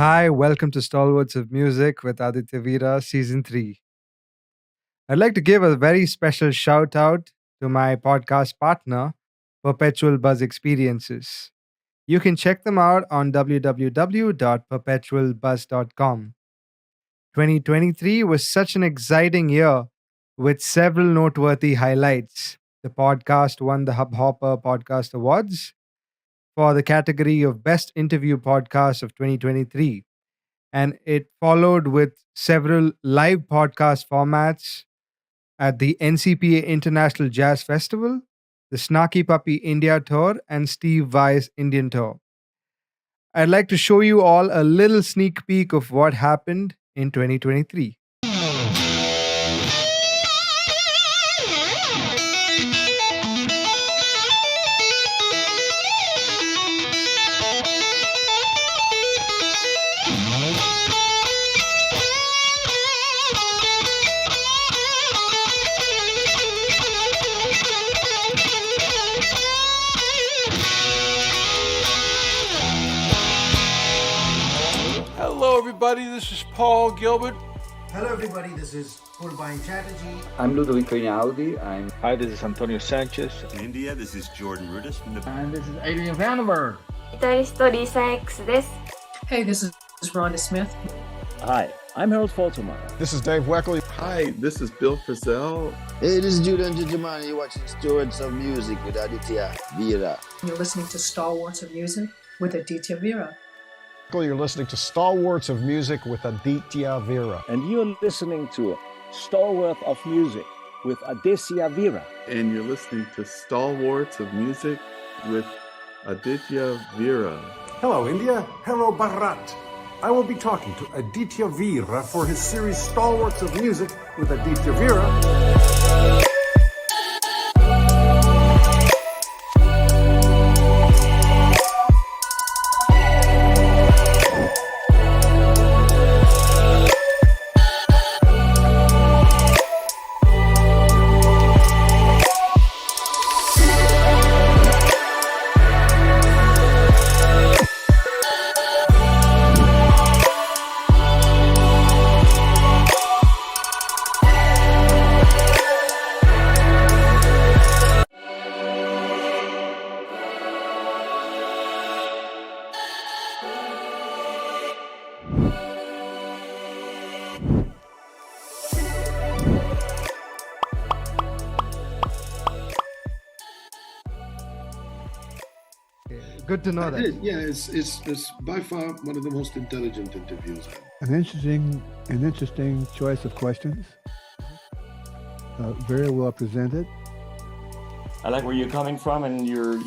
Hi, welcome to Stalwarts of Music with Aditya Veera, Season 3. I'd like to give a very special shout out to my podcast partner, Perpetual Buzz Experiences. You can check them out on www.perpetualbuzz.com. 2023 was such an exciting year with several noteworthy highlights. The podcast won the Hubhopper Podcast Awards for the category of Best Interview Podcast of 2023, and it followed with several live podcast formats at the NCPA International Jazz Festival, the Snarky Puppy India Tour, and Steve Vai's Indian Tour. I'd like to show you all a little sneak peek of what happened in 2023. Hello, everybody. This is Paul Gilbert. Hello everybody, this is Purbain Chatterjee. I'm Ludovico Einaudi. Hi, this is Antonio Sanchez. In India, this is Jordan Rudis from the And this is Adrian Vandenberg. ギタリストリサ X です。 Hey, this is Rhonda Smith. Hi, I'm Harold Faltermeyer. This is Dave Weckley. Hi, this is Bill Frisell. Hey, this is Julian Jujimani. You're watching Stewards of Music with Aditya Veera. You're listening to Stalwarts of Music with Aditya Veera. You're listening to Stalwarts of Music with Aditya Veera. And you're listening to Stalwart of Music with Aditya Veera. And you're listening to Stalwarts of Music with Aditya Veera. Hello, India. Hello, Bharat. I will be talking to Aditya Veera for his series Stalwarts of Music with Aditya Veera. Good to know that. Yeah, it's by far one of the most intelligent interviews. An interesting choice of questions. Very well presented. I like where you're coming from and your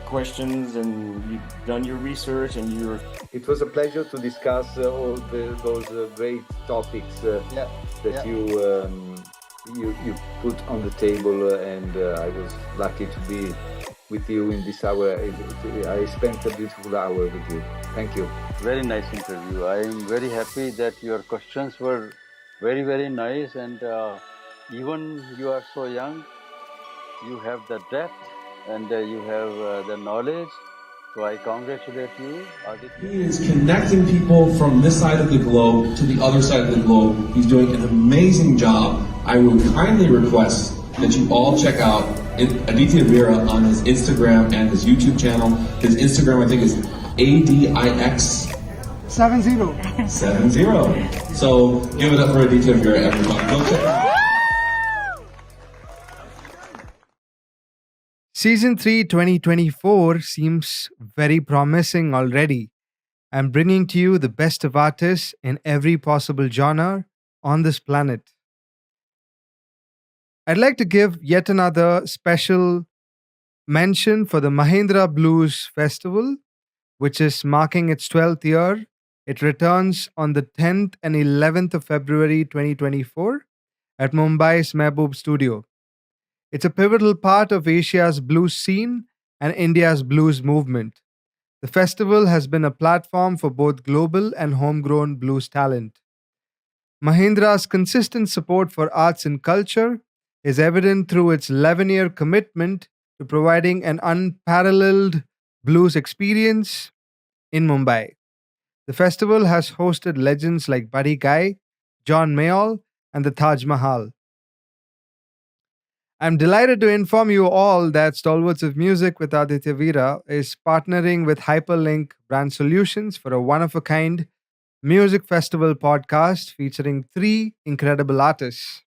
questions, and you've done your research, and you're. It was a pleasure to discuss all those great topics that you put on the table, and I was lucky to be with you in this hour. I spent a beautiful hour with you. Thank you. Very nice interview. I am very happy that your questions were very, very nice, and even you are so young, you have the depth and you have the knowledge. So I congratulate you, Aditya. He is connecting people from this side of the globe to the other side of the globe. He's doing an amazing job. I would kindly request that you all check out Aditya Veera on his Instagram and his YouTube channel. His Instagram, I think, is ADIX 70. So give it up for Aditya Veera, everyone. Go check it out. Season 3 2024 seems very promising already. I'm bringing to you the best of artists in every possible genre on this planet. I'd like to give yet another special mention for the Mahindra Blues Festival, which is marking its 12th year. It returns on the 10th and 11th of February 2024 at Mumbai's Mehboob Studio. It's a pivotal part of Asia's blues scene and India's blues movement. The festival has been a platform for both global and homegrown blues talent. Mahindra's consistent support for arts and culture is evident through its 11-year commitment to providing an unparalleled blues experience in Mumbai. The festival has hosted legends like Buddy Guy, John Mayall, and the Taj Mahal. I'm delighted to inform you all that Stalwarts of Music with Aditya Veera is partnering with Hyperlink Brand Solutions for a one of a kind music festival podcast featuring three incredible artists: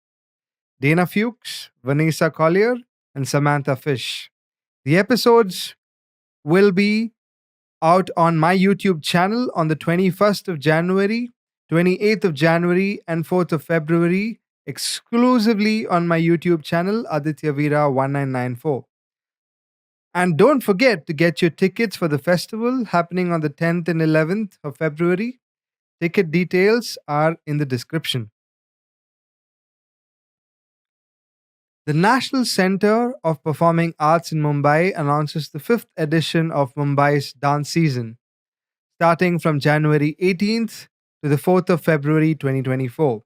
Dana Fuchs, Vanessa Collier, and Samantha Fish. The episodes will be out on my YouTube channel on the 21st of January, 28th of January, and 4th of February, exclusively on my YouTube channel, Aditya Veera 1994. And don't forget to get your tickets for the festival happening on the 10th and 11th of February. Ticket details are in the description. The National Centre of Performing Arts in Mumbai announces the fifth edition of Mumbai's dance season, starting from January 18th to the 4th of February 2024.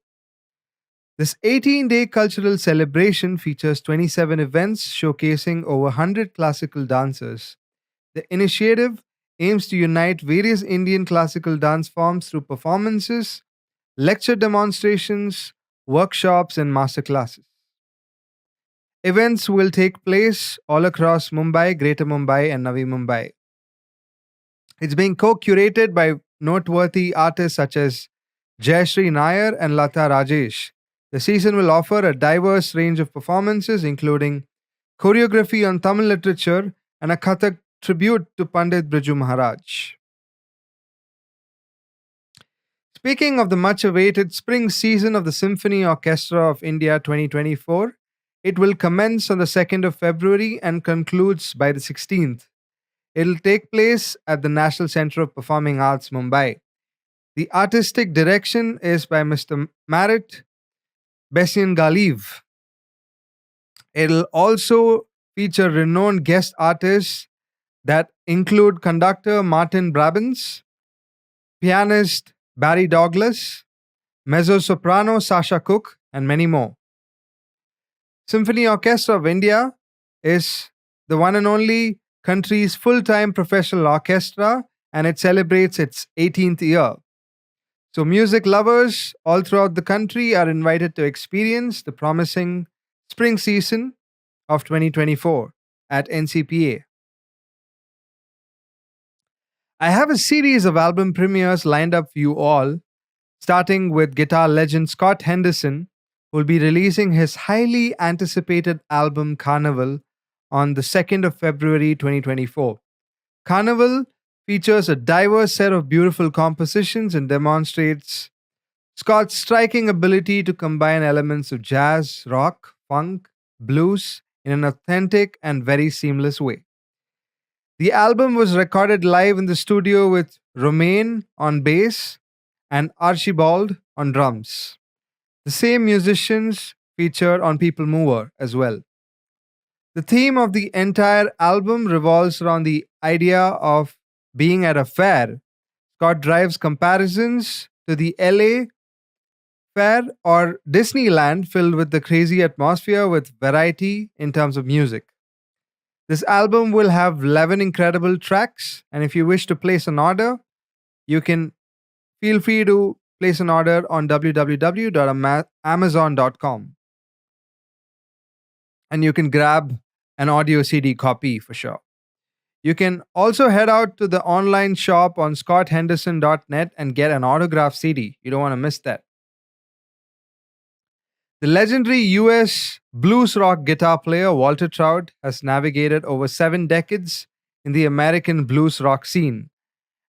This 18-day cultural celebration features 27 events showcasing over 100 classical dancers. The initiative aims to unite various Indian classical dance forms through performances, lecture demonstrations, workshops, and masterclasses. Events will take place all across Mumbai, Greater Mumbai, and Navi Mumbai. It's being co-curated by noteworthy artists such as Jayashree Nair and Lata Rajesh. The season will offer a diverse range of performances, including choreography on Tamil literature and a Kathak tribute to Pandit Briju Maharaj. Speaking of the much awaited spring season of the Symphony Orchestra of India 2024, it will commence on the 2nd of February and concludes by the 16th. It'll take place at the National Centre of Performing Arts, Mumbai. The artistic direction is by Mr. Marit Bessian Galiv. It'll also feature renowned guest artists that include conductor Martin Brabants, pianist Barry Douglas, mezzo-soprano Sasha Cook, and many more. Symphony Orchestra of India is the one and only country's full-time professional orchestra, and it celebrates its 18th year. So music lovers all throughout the country are invited to experience the promising spring season of 2024 at NCPA. I have a series of album premieres lined up for you all, starting with guitar legend Scott Henderson, who will be releasing his highly anticipated album Carnival on the 2nd of February 2024. Carnival features a diverse set of beautiful compositions and demonstrates Scott's striking ability to combine elements of jazz, rock, funk, blues in an authentic and very seamless way. The album was recorded live in the studio with Romain on bass and Archibald on drums. The same musicians featured on People Mover as well. The theme of the entire album revolves around the idea of being at a fair. Scott drives comparisons to the LA Fair or Disneyland, filled with the crazy atmosphere with variety in terms of music. This album will have 11 incredible tracks, and if you wish to place an order, you can feel free to place an order on www.amazon.com. And you can grab an audio CD copy for sure. You can also head out to the online shop on scotthenderson.net and get an autograph CD. You don't want to miss that. The legendary US blues rock guitar player Walter Trout has navigated over 7 decades in the American blues rock scene.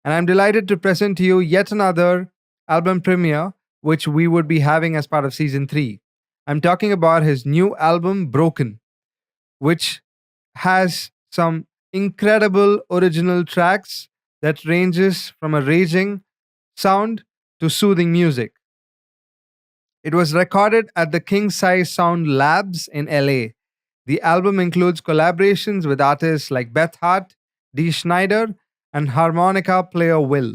And I'm delighted to present to you yet another album premiere, which we would be having as part of season 3. I'm talking about his new album, Broken, which has some incredible original tracks that ranges from a raging sound to soothing music. It was recorded at the King Size Sound Labs in LA. The album includes collaborations with artists like Beth Hart, Dee Schneider, and harmonica player Will.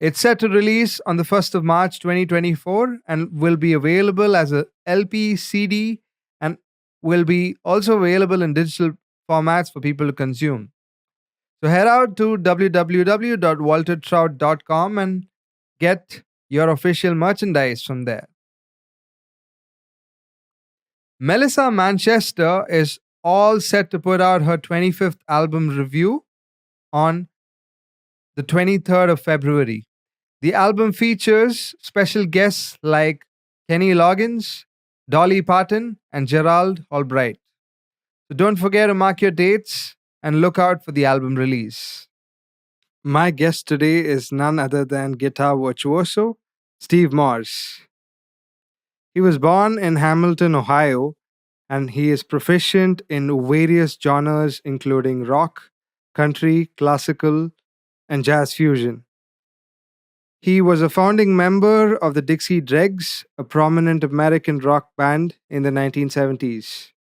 It's set to release on the 1st of March 2024 and will be available as a LP, CD, and will be also available in digital formats for people to consume. So head out to www.waltertrout.com and get your official merchandise from there. Melissa Manchester is all set to put out her 25th album review on the 23rd of February. The album features special guests like Kenny Loggins, Dolly Parton, and Gerald Albright. So don't forget to mark your dates and look out for the album release. My guest today is none other than guitar virtuoso Steve Morse. He was born in Hamilton, Ohio, and he is proficient in various genres including rock, country, classical, and jazz fusion. He was a founding member of the Dixie Dregs, a prominent American rock band in the 1970s.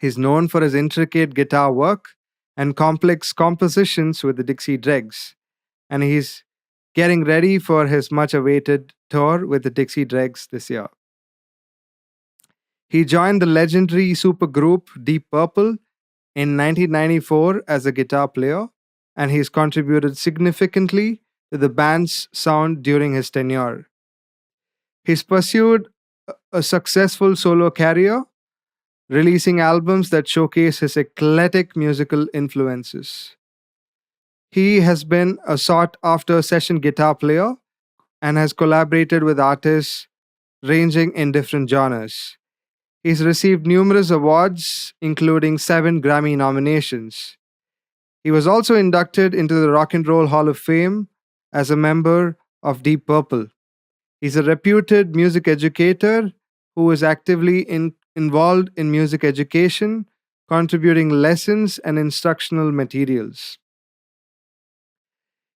He's known for his intricate guitar work and complex compositions with the Dixie Dregs, and he's getting ready for his much awaited tour with the Dixie Dregs this year. He joined the legendary supergroup Deep Purple in 1994 as a guitar player, and he's contributed significantly to the band's sound during his tenure. He's pursued a successful solo career, releasing albums that showcase his eclectic musical influences. He has been a sought after session guitar player and has collaborated with artists ranging in different genres. He's received numerous awards, including 7 Grammy nominations. He was also inducted into the Rock and Roll Hall of Fame as a member of Deep Purple. He's a reputed music educator who is actively involved in music education, contributing lessons and instructional materials.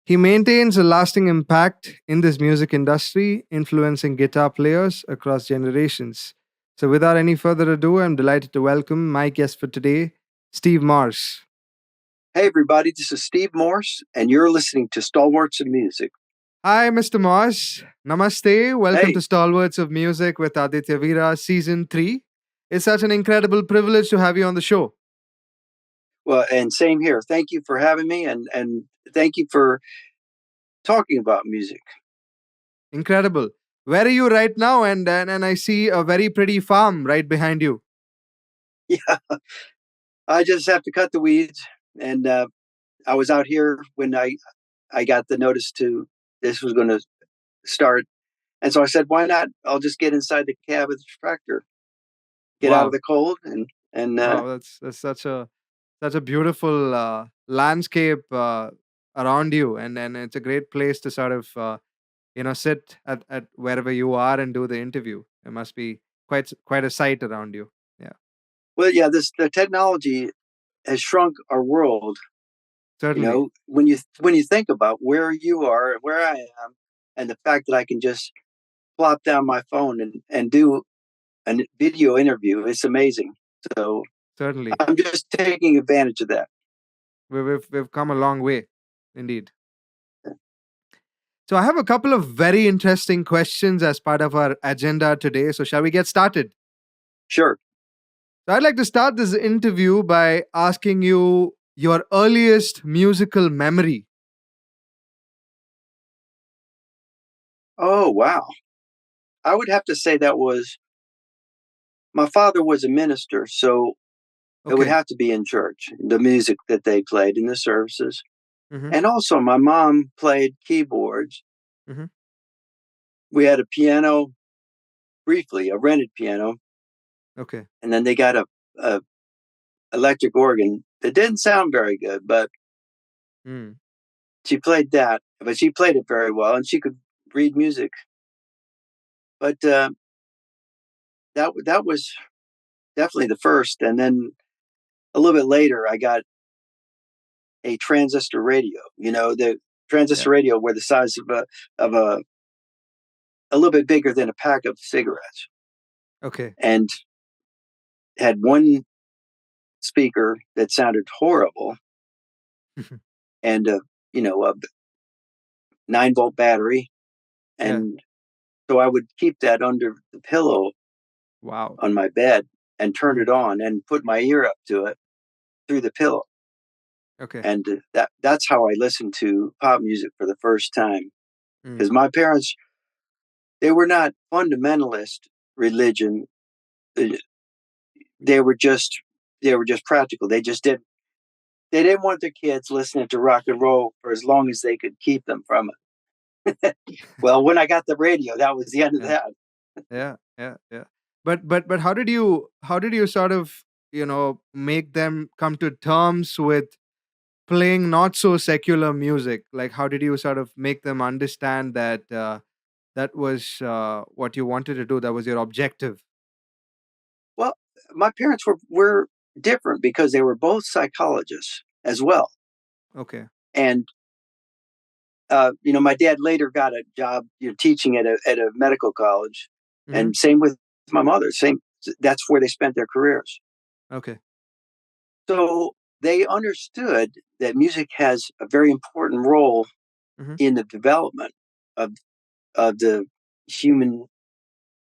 He maintains a lasting impact in this music industry, influencing guitar players across generations. So, without any further ado, I'm delighted to welcome my guest for today, Steve Morse. Hey, everybody, this is Steve Morse, and you're listening to Stalwarts of Music. Hi, Mr. Morse. Namaste. Welcome Hey. to Stalwarts of Music with Aditya Veera, Season 3. It's such an incredible privilege to have you on the show. Well, and same here. Thank you for having me, and thank you for talking about music. Incredible. Where are you right now? And I see a very pretty farm right behind you. Yeah, I just have to cut the weeds, and I was out here when I got the notice to this was going to start, and so I said, "Why not? I'll just get inside the cab of the tractor, get out of the cold, and Wow, that's such a beautiful landscape around you, and it's a great place to sort of sit at wherever you are and do the interview. It must be quite a sight around you. Yeah, well, yeah, the technology has shrunk our world. certainly. You know, when you think about where you are, where I am, and the fact that I can just plop down my phone and do a video interview, it's amazing. So Certainly, I'm just taking advantage of that. we've come a long way, indeed. So I have a couple of very interesting questions as part of our agenda today. So shall we get started? Sure. So I'd like to start this interview by asking you your earliest musical memory. Oh, wow. I would have to say that was my father was a minister, so it would Okay. have to be in church, the music that they played in the services. Mhm. And also, my mom played keyboards. Mhm. We had a piano, briefly, a rented piano, Okay. and then they got a electric organ that didn't sound very good, but Mm. she played that. But she played it very well, and she could read music. But that was definitely the first. And then a little bit later, I got a transistor radio. You know, the transistor radio were the size of a little bit bigger than a pack of cigarettes, Okay. and had one speaker that sounded horrible, and a 9-volt battery, Yeah. and so I would keep that under the pillow Wow. on my bed and turn Mhm. it on and put my ear up to it through the pillow. Okay. And that's how I listened to pop music for the first time. Because Mm. my parents, they were not fundamentalist religion. They were just practical. They didn't want their kids listening to rock and roll for as long as they could keep them from it. Well, when I got the radio, that was the end of Yeah. that. Yeah. But how did you sort of, make them come to terms with playing not so secular music? Like, how did you sort of make them understand that that was what you wanted to do? That was your objective. Well, my parents were different because they were both psychologists as well. Okay. And my dad later got a job, teaching at a medical college, Mm-hmm. and same with my mother. That's where they spent their careers. Okay. So they understood that music has a very important role Mm-hmm. in the development of the human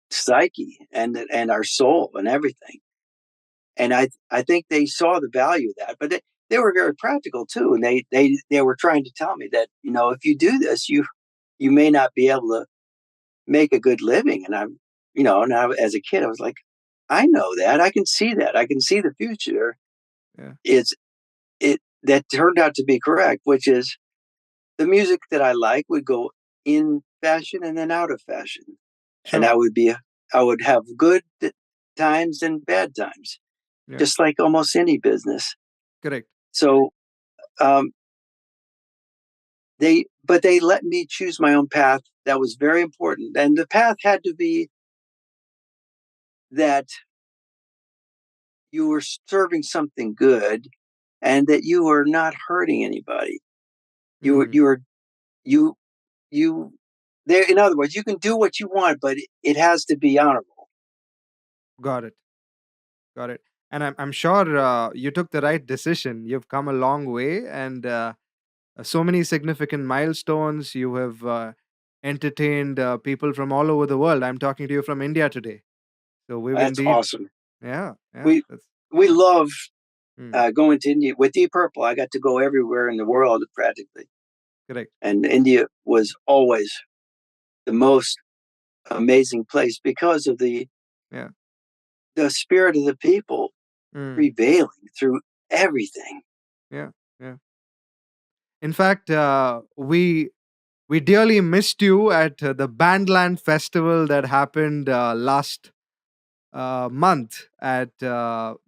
psyche and our soul and everything. And I think they saw the value of that, but they were very practical too, and they were trying to tell me that if you do this, you may not be able to make a good living. And as a kid, I was like, I know that, I can see that, I can see the future. Yeah. That turned out to be correct, which is the music that I like would go in fashion and then out of fashion, and Sure. I would have good times and bad times, Yeah. just like almost any business. Correct. So um, they let me choose my own path. That was very important, and the path had to be that you were serving something good, and that you were not hurting anybody. You there. In other words, you can do what you want, but it has to be honorable. Got it. Got it. And I'm sure you took the right decision. You've come a long way, and so many significant milestones. You have entertained people from all over the world. I'm talking to you from India today. So we've That's indeed, awesome. yeah. We That's we love mm, going to India with Deep Purple. I got to go everywhere in the world practically, correct. and India was always the most amazing place because of Yeah. the spirit of the people Mm, prevailing through everything. yeah. Yeah. In fact, we dearly missed you at the Bandland Festival that happened last month at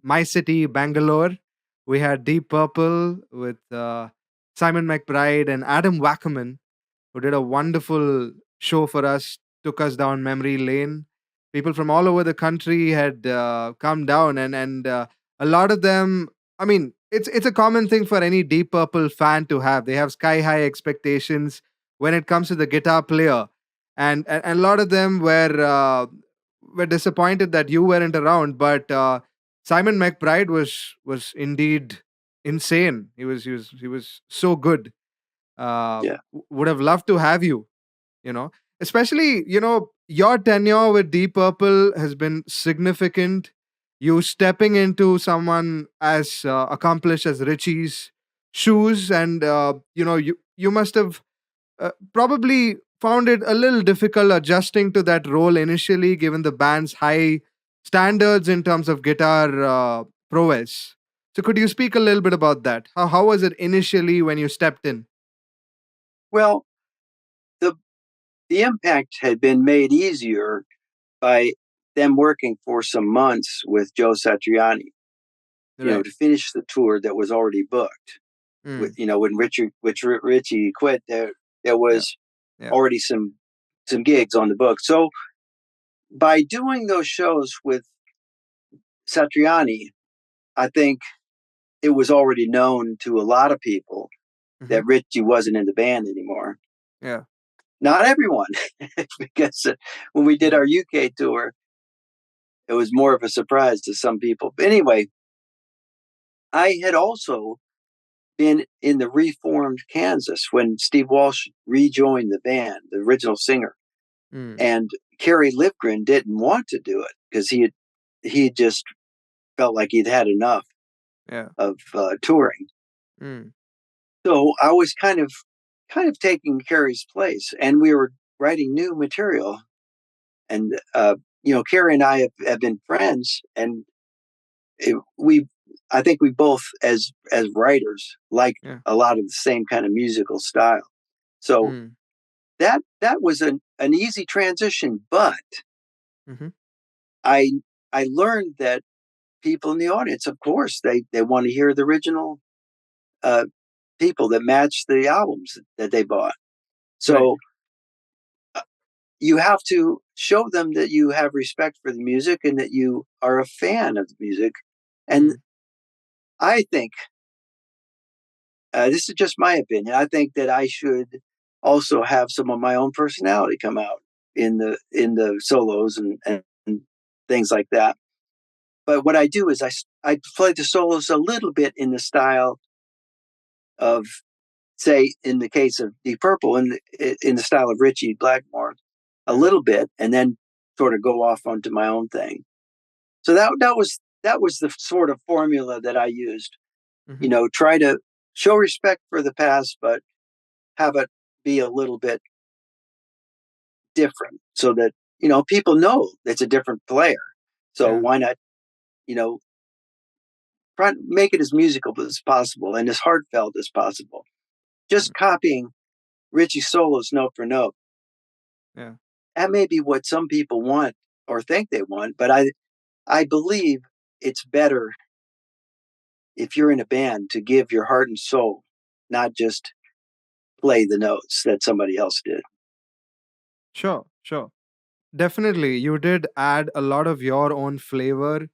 my city, Bangalore. We had Deep Purple with Simon McBride and Adam Wackerman, who did a wonderful show for us, took us down memory lane. People from all over the country had come down, and a lot of them. I mean, it's a common thing for any Deep Purple fan to have. They have sky high expectations when it comes to the guitar player, and a lot of them were disappointed that you weren't around. But Simon McBride was indeed insane. He was so good. Yeah. Would have loved to have you, especially, your tenure with Deep Purple has been significant. You stepping into someone as accomplished as Richie's shoes, and you must have probably found it a little difficult adjusting to that role initially, given the band's high standards in terms of guitar prowess. So could you speak a little bit about that? How was it initially when you stepped in? Well, the impact had been made easier by them working for some months with Joe Satriani, Right. to finish the tour that was already booked. With Mm. when Richie quit, there Yeah. was Yeah. already some gigs on the book. So by doing those shows with Satriani, I think it was already known to a lot of people Hmm. that Richie wasn't in the band anymore. Yeah. Not everyone, because when we did our UK tour, it was more of a surprise to some people. But anyway, I had also been in the reformed Kansas when Steve Walsh rejoined the band, the original singer, Mm. and Kerry Livgren didn't want to do it because he just felt like he'd had enough Yeah. of touring. Mm. So I was kind of taking Carrie's place, and we were writing new material. And Carrie and I have been friends, and I think we both, as writers, like Yeah. a lot of the same kind of musical style. So Mm. that was an easy transition, but Mm-hmm. I learned that people in the audience, of course, they want to hear the original people that match the albums that they bought. Right. So you have to show them that you have respect for the music and that you are a fan of the music. And Mm. I think this is just my opinion. I think that I should also have some of my own personality come out in the solos and things like that. But what I do is I play the solos a little bit in the style of, say, in the case of Deep Purple, in the style of Ritchie Blackmore, a little bit, and then sort of go off onto my own thing. So that was the sort of formula that I used. Mm-hmm. Try to show respect for the past, but have it be a little bit different, so that people know it's a different player. So Yeah. why not, try to make it as musical as possible and as heartfelt as possible. Just copying Ritchie solos note for note. Yeah. That may be what some people want or think they want, but I believe it's better if you're in a band to give your heart and soul, not just play the notes that somebody else did. Sure. Sure. Definitely, you did add a lot of your own flavor,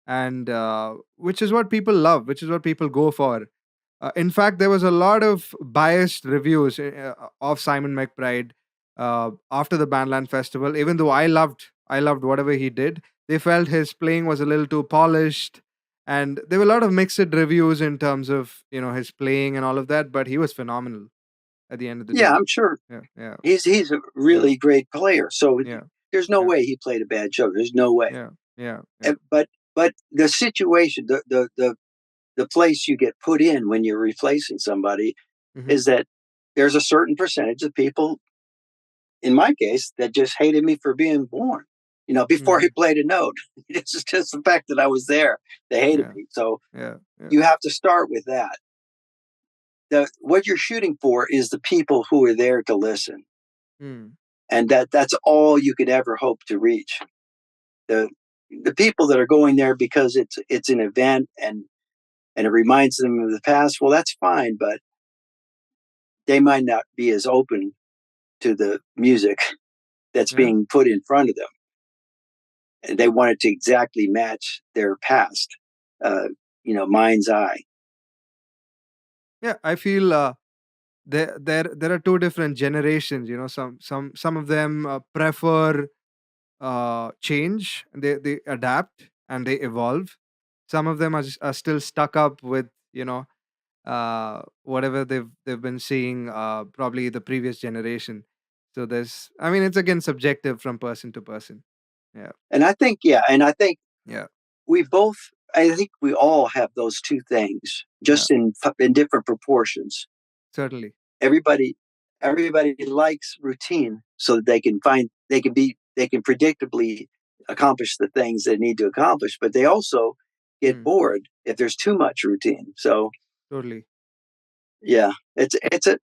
and which is what people love, which is what people go for. In fact, there was a lot of biased reviews of Simon McBride after the Bandland Festival. Even though I loved whatever he did, they felt his playing was a little too polished, and there were a lot of mixed reviews in terms of his playing and all of that. But he was phenomenal at the end of the Yeah, day. I'm sure Yeah, yeah, he's a yeah, really great player. So yeah, there's no yeah, way he played a bad show. There's no way. yeah, yeah, yeah. But the situation, the place you get put in when you're replacing somebody Mm-hmm. is that there's a certain percentage of people, in my case, that just hated me for being born. Before he Mm. played a note, it's just the fact that I was there. They hated Yeah, me. So yeah, yeah. you have to start with that. What you're shooting for is the people who are there to listen, Mm. and that's all you could ever hope to reach. The people that are going there because it's an event and it reminds them of the past. Well, that's fine, but they might not be as open to the music that's Yeah. being put in front of them. And they want it to exactly match their past, mind's eye. Yeah, I feel there are two different generations. Some of them prefer change. They adapt and they evolve. Some of them are still stuck up with whatever they've been seeing, probably the previous generation. So I mean, it's again subjective from person to person. Yeah, And I think, yeah, and I think yeah, we both, I think we all have those two things, yeah, just in different proportions. certainly. Everybody likes routine so that they can predictably accomplish the things they need to accomplish, but they also get Mm, bored if there's too much routine. So totally. yeah, it's a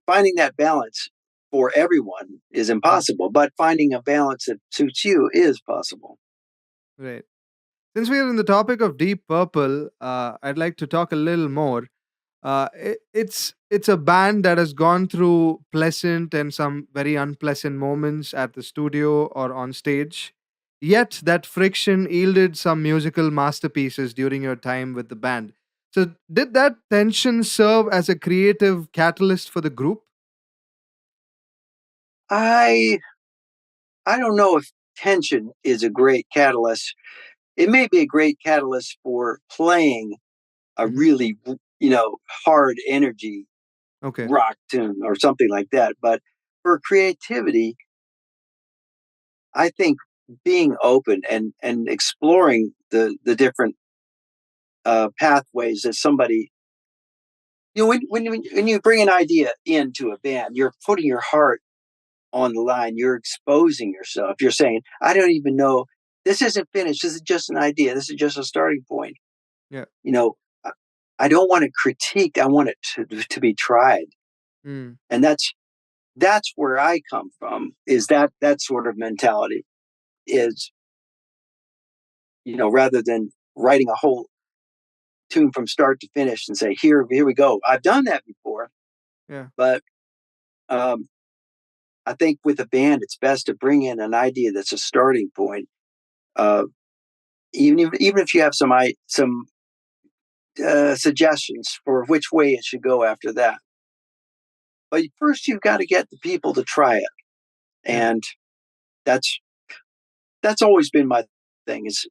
finding that balance for everyone is Mm, impossible, but finding a balance that suits you is possible. right. Since we are in the topic of Deep Purple, I'd like to talk a little more. It's a band that has gone through pleasant and some very unpleasant moments at the studio or on stage. Yet that friction yielded some musical masterpieces during your time with the band. So did that tension serve as a creative catalyst for the group? I I don't know if tension is a great catalyst. It may be a great catalyst for playing a Hmm. really, hard energy Okay. rock tune or something like that. But for creativity, I think being open and exploring the different pathways that somebody when you bring an idea into a band, you're putting your heart on the line. You're exposing yourself. You're saying, I don't even know. This isn't finished. This is just an idea. This is just a starting point. Yeah. I don't want it critiqued. I want it to be tried. Mm. And that's where I come from, is that sort of mentality is, rather than writing a whole tune from start to finish and say, here we go. I've done that before. Yeah. But I think with a band, it's best to bring in an idea that's a starting point. Even if you have some suggestions for which way it should go after that. But first, you've got to get the people to try it, and that's always been my thing. Is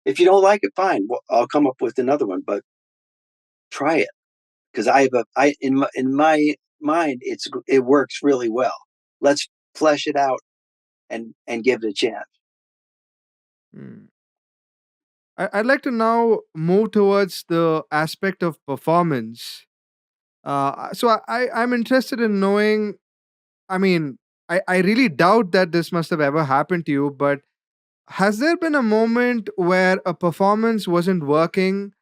if you don't like it, fine. Well, I'll come up with another one, but try it, because in my mind it works really well. Let's flesh it out and give it a chance. Mm. I'd like to now move towards the aspect of performance. So I'm interested in knowing. I mean, I really doubt that this must have ever happened to you, but has there been a moment where a performance wasn't working?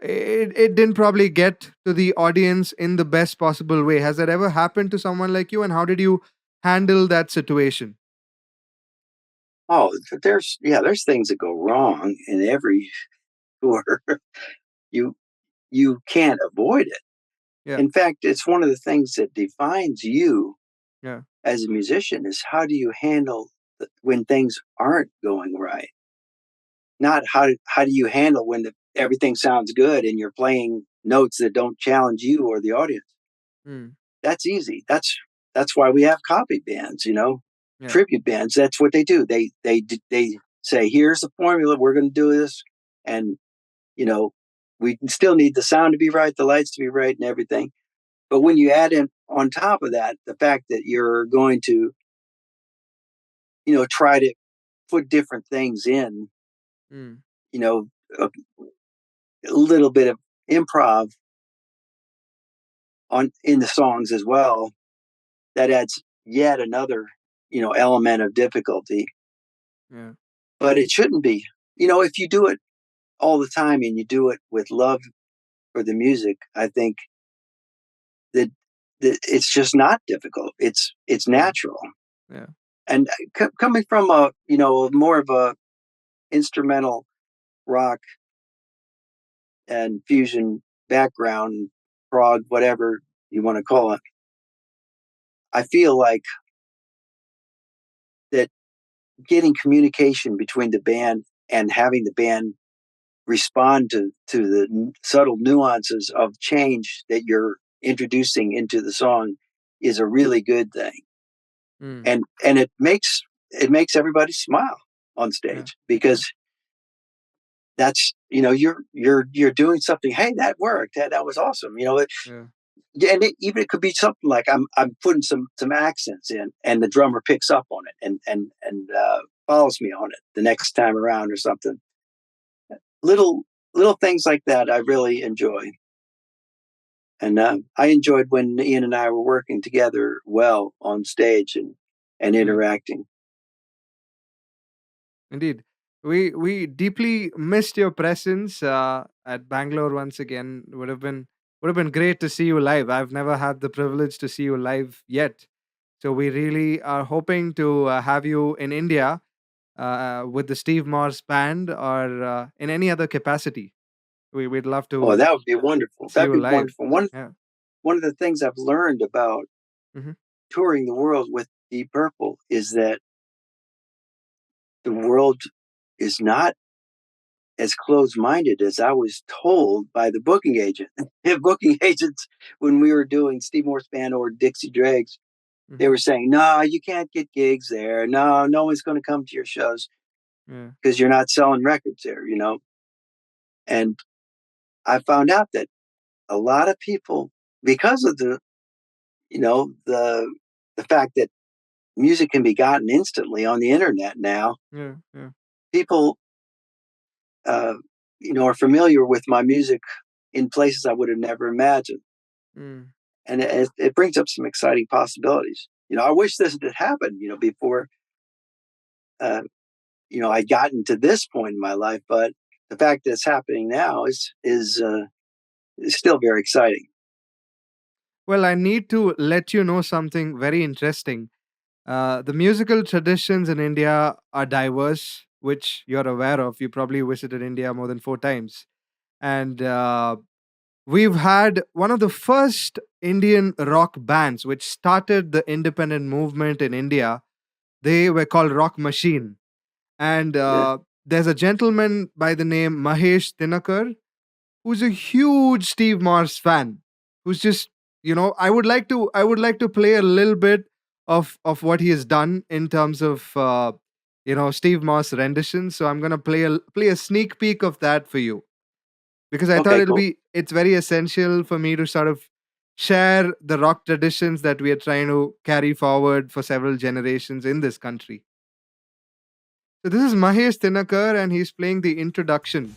It didn't probably get to the audience in the best possible way. Has that ever happened to someone like you, and how did you handle that situation? Oh, there's things that go wrong in every tour. you can't avoid it. Yeah. In fact, it's one of the things that defines you Yeah. as a musician, is how do you handle when things aren't going right? Not how do you handle when everything sounds good and you're playing notes that don't challenge you or the audience. Mm. That's easy. That's why we have copy bands, Yeah. tribute bands. That's what they do. They say, here's the formula. We're going to do this, and we still need the sound to be right, the lights to be right, and everything. But when you add in on top of that the fact that you're going to, try to put different things in, Mm. A little bit of improv in the songs as well, that adds yet another, element of difficulty. Yeah. But it shouldn't be. If you do it all the time and you do it with love for the music, I think that it's just not difficult. It's natural. Yeah. And coming from more of a instrumental rock and fusion background, prog, whatever you want to call it, I feel like that getting communication between the band and having the band respond to the subtle nuances of change that you're introducing into the song is a really good thing. Mm. And it makes everybody smile on stage, because that's, you're doing something. Hey, that worked. That was awesome. And even it could be something like I'm putting some accents in, and the drummer picks up on it and follows me on it the next time around or something. Little things like that I really enjoy. And I enjoyed when Ian and I were working together well on stage and interacting. Indeed. We deeply missed your presence at Bangalore once again. Would have been great to see you live. I've never had the privilege to see you live yet. So we really are hoping to have you in India with the Steve Morse band, or in any other capacity. We'd love to. Oh, that would be wonderful. See That'd you be live. wonderful. Yeah. One of the things I've learned about touring the world with Deep Purple is that the world is not as closed-minded as I was told by the booking agent. Booking agents, when we were doing Steve Morse Band or Dixie Dregs, they were saying, no, you can't get gigs there. No one's going to come to your shows because you're not selling records there, And I found out that a lot of people, because of the fact that music can be gotten instantly on the internet now, Yeah. people, are familiar with my music in places I would have never imagined. Mm. And it brings up some exciting possibilities. I wish this had happened, before, I'd gotten to this point in my life, but the fact that it's happening now is still very exciting. Well, I need to let you know something very interesting. The musical traditions in India are diverse, which you're aware of. You probably visited India more than 4 times. And we've had one of the first Indian rock bands which started the independent movement in India. They were called Rock Machine. And there's a gentleman by the name Mahesh Tinakar who's a huge Steve Morse fan, who's just I would like to play a little bit of what he has done in terms of Steve Morse rendition. So I'm gonna play a sneak peek of that for you because I thought Okay, cool. it's very essential for me to sort of share the rock traditions that we are trying to carry forward for several generations in this country. So this is Mahesh Tinakar and he's playing the introduction.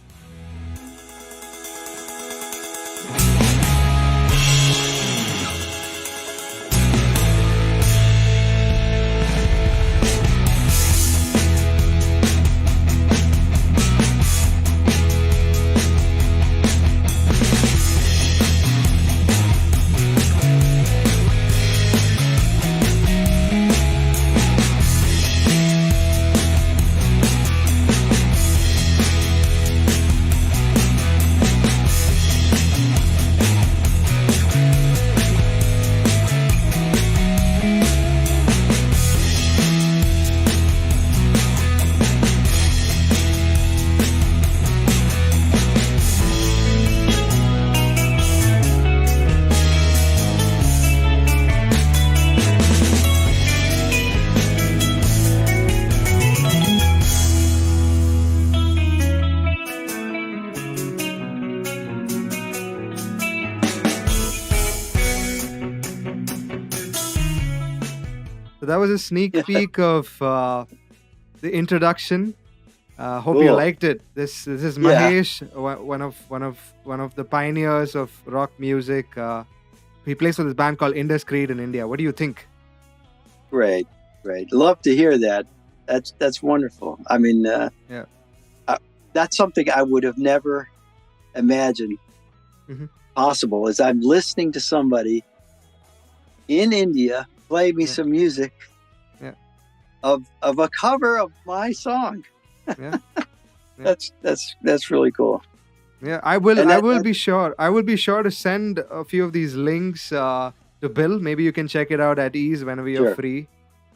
So that was a sneak peek of the introduction. Hope you Cool. liked it. This is Yeah. Mahesh, one of the pioneers of rock music. He plays for this band called Indiscreet in India. What do you think? Great. Love to hear that. That's wonderful. I mean, Yeah. that's something I would have never imagined Mhm. possible. Is I'm listening to somebody in India play me some music Yeah. of a cover of my song. Yeah. That's really cool. Yeah, I will. And I that- will that- be sure. I will be sure to send a few of these links to Bill. Maybe you can check it out at ease whenever you're Sure. free.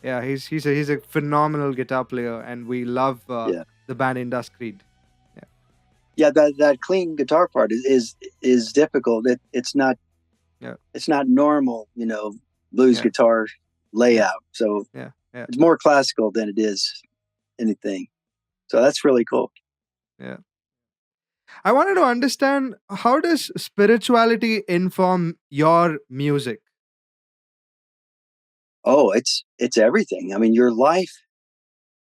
Yeah, he's a phenomenal guitar player, and we love Yeah. the band Indiscreet. Yeah, that clean guitar part is difficult. It's not Yeah. it's not normal, blues Yeah. guitar layout. So Yeah. it's more classical than it is anything. So that's really cool. Yeah. I wanted to understand, how does spirituality inform your music? Oh, it's everything. I mean, your life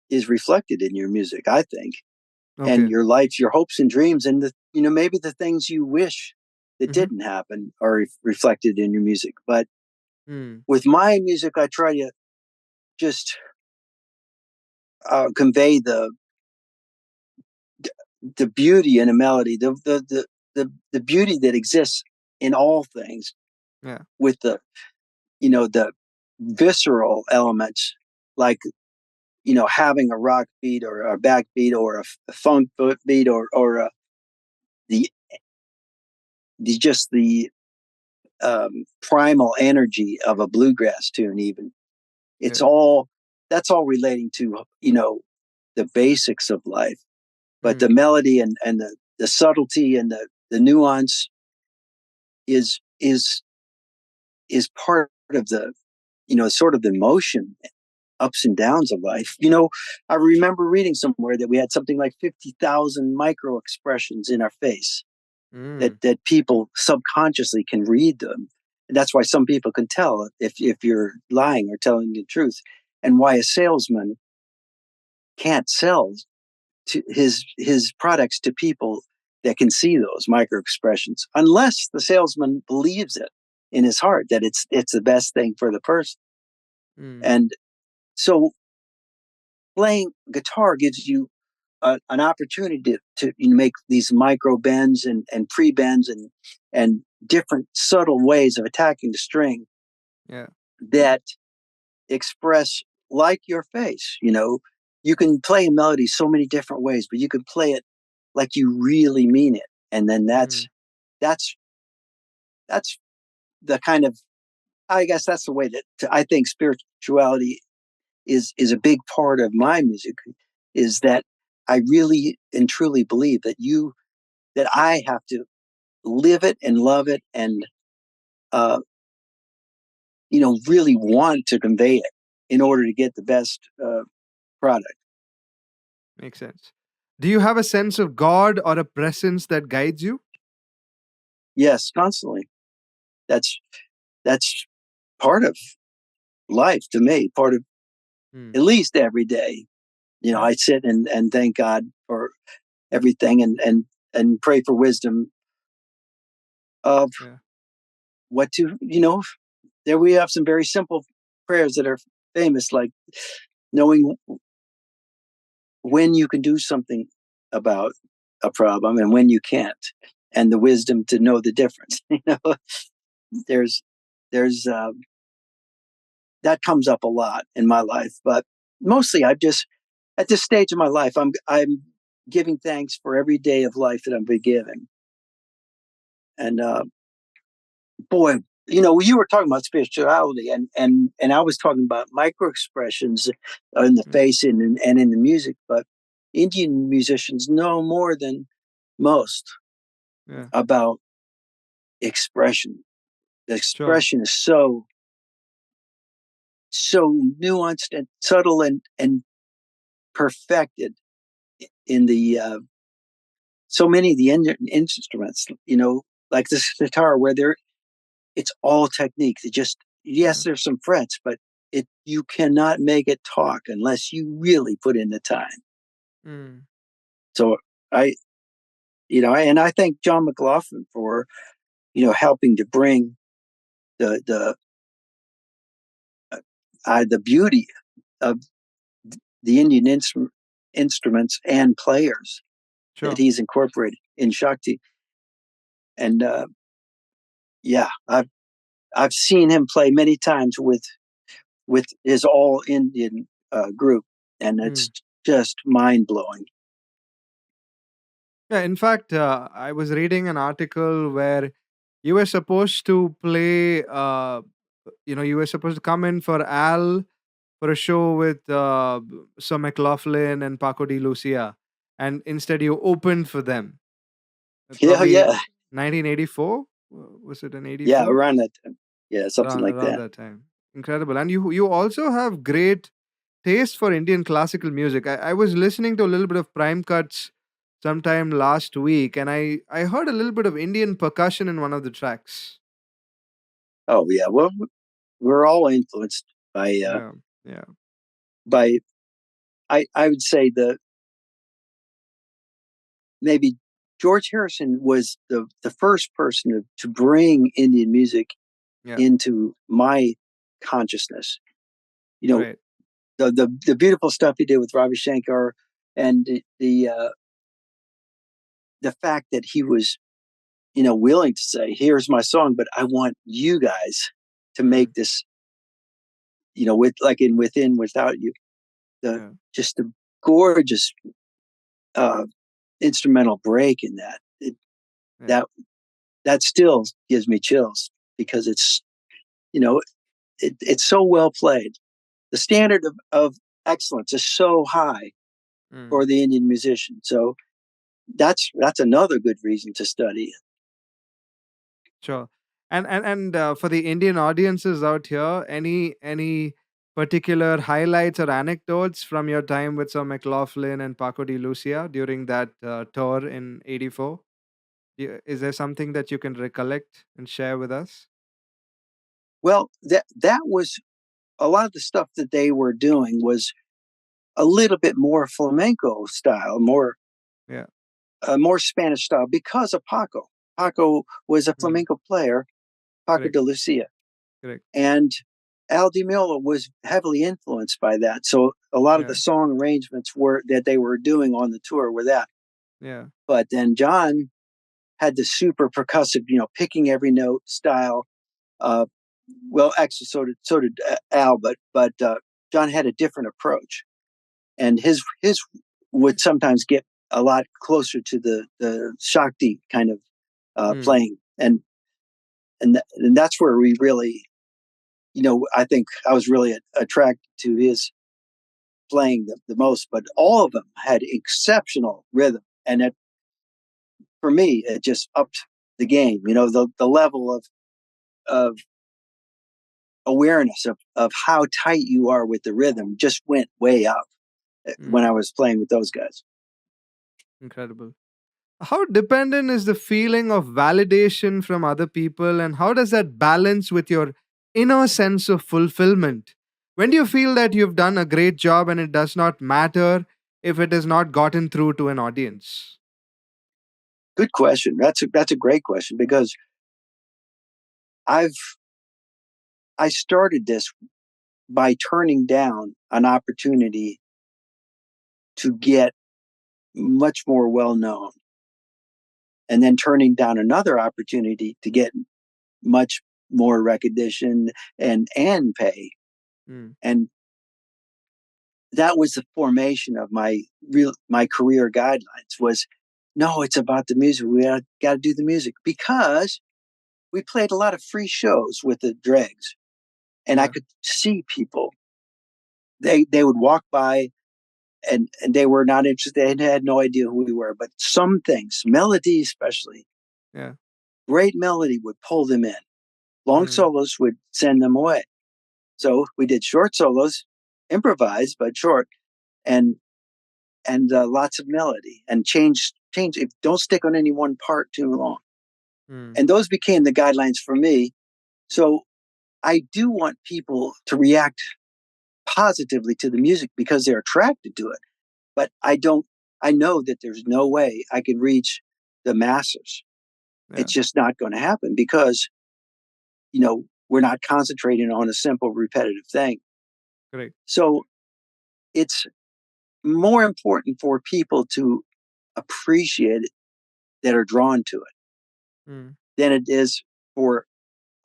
is reflected in your music, I think. Okay. And your life, your hopes and dreams, and maybe the things you wish that Mhm. didn't happen are reflected in your music. But Hmm. with my music, I try to just convey the beauty in a melody, the beauty that exists in all things, Yeah. with the visceral elements, like having a rock beat or a backbeat or a funk beat or the just the primal energy of a bluegrass tune. Even it's Yeah. all that's all relating to the basics of life, but the Hmm. melody and the subtlety and the nuance is part of the sort of the emotion, ups and downs of life. I remember reading somewhere that we had something like 50,000 micro expressions in our face Mm. that people subconsciously can read them. And that's why some people can tell if you're lying or telling the truth, and why a salesman can't sell to his products to people that can see those micro expressions, unless the salesman believes it in his heart that it's the best thing for the person. And so playing guitar gives you an opportunity to make these micro bends and pre bends and different subtle ways of attacking the string that express like your face. You can play a melody so many different ways, but you can play it like you really mean it, and then that's the kind of, I guess that's the way that I think spirituality is a big part of my music, is that I really and truly believe that I have to live it and love it and really want to convey it in order to get the best product. Makes sense. Do you have a sense of God or a presence that guides you? Yes, constantly. That's part of life to me, part of at least every day. I sit and thank God for everything and pray for wisdom of what to, there we have some very simple prayers that are famous, like knowing when you can do something about a problem and when you can't, and the wisdom to know the difference. There's that comes up a lot in my life, but mostly I've just, at this stage of my life, I'm giving thanks for every day of life that I'm been given. And boy, you were talking about spirituality, and I was talking about micro expressions in the face and in the music, but Indian musicians know more than most about expression. The expression is so nuanced and subtle and perfected in the so many of the instruments, like this guitar, where it's all technique. They just, yes, there's some frets, but you cannot make it talk unless you really put in the time. So and I thank John McLaughlin for, helping to bring the beauty of the Indian instruments and players that he's incorporated in Shakti. And I've seen him play many times with his all Indian group, and it's just mind blowing. Yeah, in fact, I was reading an article where you were supposed to play, you were supposed to come in for Al for a show with Sir McLaughlin and Paco de Lucia, and instead you opened for them. Probably 1984? Was it in 84? Yeah, around that time. Yeah, something around that time. Incredible. And you also have great taste for Indian classical music. I was listening to a little bit of Prime Cuts sometime last week, and I heard a little bit of Indian percussion in one of the tracks. Oh yeah, well, we're all influenced by by I would say maybe George Harrison was the first person to bring Indian music into my consciousness. The beautiful stuff he did with Ravi Shankar, and the fact that he was, willing to say, "Here's my song, but I want you guys to make this, with like in Within Without You." Just the gorgeous instrumental break in that. That still gives me chills, because it's, it's so well played. The standard of excellence is so high for the Indian musician. So that's another good reason to study it. Sure. And for the Indian audiences out here, any particular highlights or anecdotes from your time with Sir McLaughlin and Paco de Lucia during that tour in '84? Is there something that you can recollect and share with us? Well, that was a lot of the stuff that they were doing was a little bit more flamenco style, more more Spanish style because of Paco. Paco was a flamenco player, Paco Correct. de Lucia, Correct. and Al Di Meola was heavily influenced by that. So a lot of the song arrangements that they were doing on the tour were that. Yeah. But then John had the super percussive, picking every note style. Well, actually, so did Al, but John had a different approach, and his would sometimes get a lot closer to the Shakti kind of playing, and that's where we really, I think I was really attracted to his playing the most. But all of them had exceptional rhythm, and for me, it just upped the game. The level of awareness of how tight you are with the rhythm just went way up when I was playing with those guys. Incredible. How dependent is the feeling of validation from other people, and how does that balance with your inner sense of fulfillment? When do you feel that you've done a great job and it does not matter if it has not gotten through to an audience? Good question. That's a great question, because I started this by turning down an opportunity to get much more well known, and then turning down another opportunity to get much more recognition and pay. And that was the formation of my career guidelines. Was, no, it's about the music. We got to do the music, because we played a lot of free shows with the Dregs, and I could see people. They would walk by, and they were not interested. They had no idea who we were. But some things, melody especially, great melody would pull them in. Long solos would send them away. So we did short solos, improvised but short, and lots of melody, and change. Don't stick on any one part too long. And those became the guidelines for me. So I do want people to react positively to the music because they're attracted to it. But I know that there's no way I can reach the masses. It's just not going to happen, because, we're not concentrating on a simple repetitive thing. Correct. So it's more important for people to appreciate it, that are drawn to it, than it is for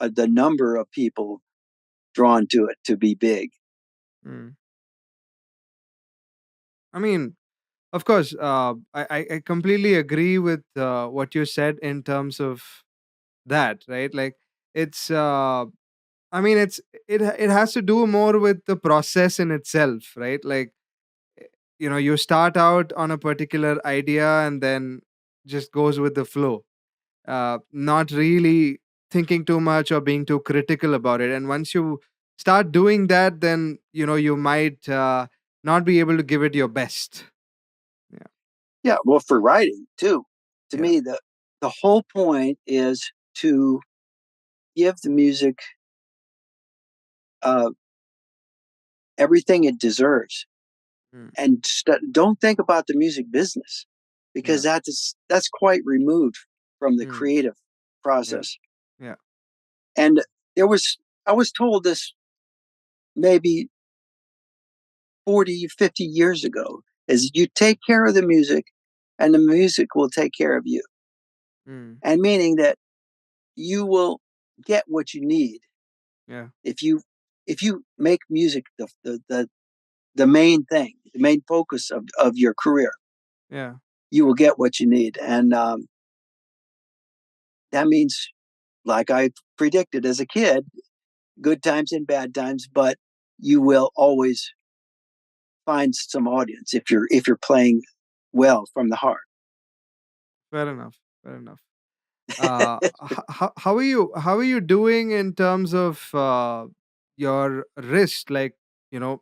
the number of people drawn to it to be big. I mean, of course, I completely agree with what you said in terms of that, right? Like, it's, I mean, it has to do more with the process in itself, right? Like, you start out on a particular idea and then just goes with the flow, not really thinking too much or being too critical about it. And once you start doing that, then you might not be able to give it your best. Yeah, well, for writing too, to me, the whole point is to give the music everything it deserves, and don't think about the music business, because that's quite removed from the creative process. Yeah. And I was told this maybe 40, 50 years ago, is you take care of the music and the music will take care of you. And meaning that you will get what you need. Yeah. If you make music the main thing, the main focus of your career, Yeah. you will get what you need. And that means, like I predicted as a kid, good times and bad times, but you will always find some audience if you're playing well from the heart. Fair enough. Fair enough. How are you doing in terms of your wrist? Like,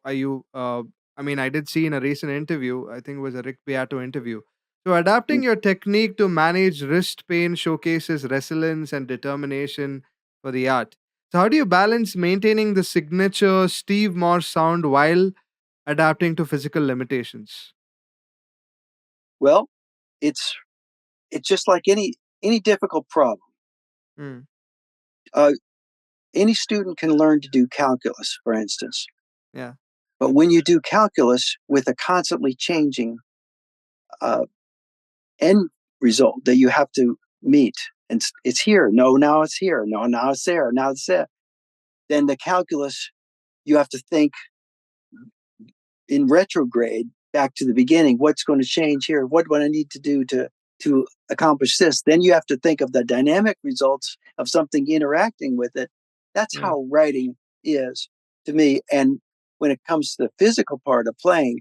are you? I mean, I did see in a recent interview, I think it was a Rick Beato interview. So, adapting your technique to manage wrist pain showcases resilience and determination for the art. So, how do you balance maintaining the signature Steve Morse sound while adapting to physical limitations? Well, it's it's just like any difficult problem. Mm. Any student can learn to do calculus, for instance. Yeah. But when you do calculus with a constantly changing end result that you have to meet, and it's here, no, now it's here, no, now it's there, now it's there, then the calculus, you have to think in retrograde back to the beginning. What's going to change here? What do I need to do to accomplish this? Then you have to think of the dynamic results of something interacting with it. That's how writing is to me. And when it comes to the physical part of playing,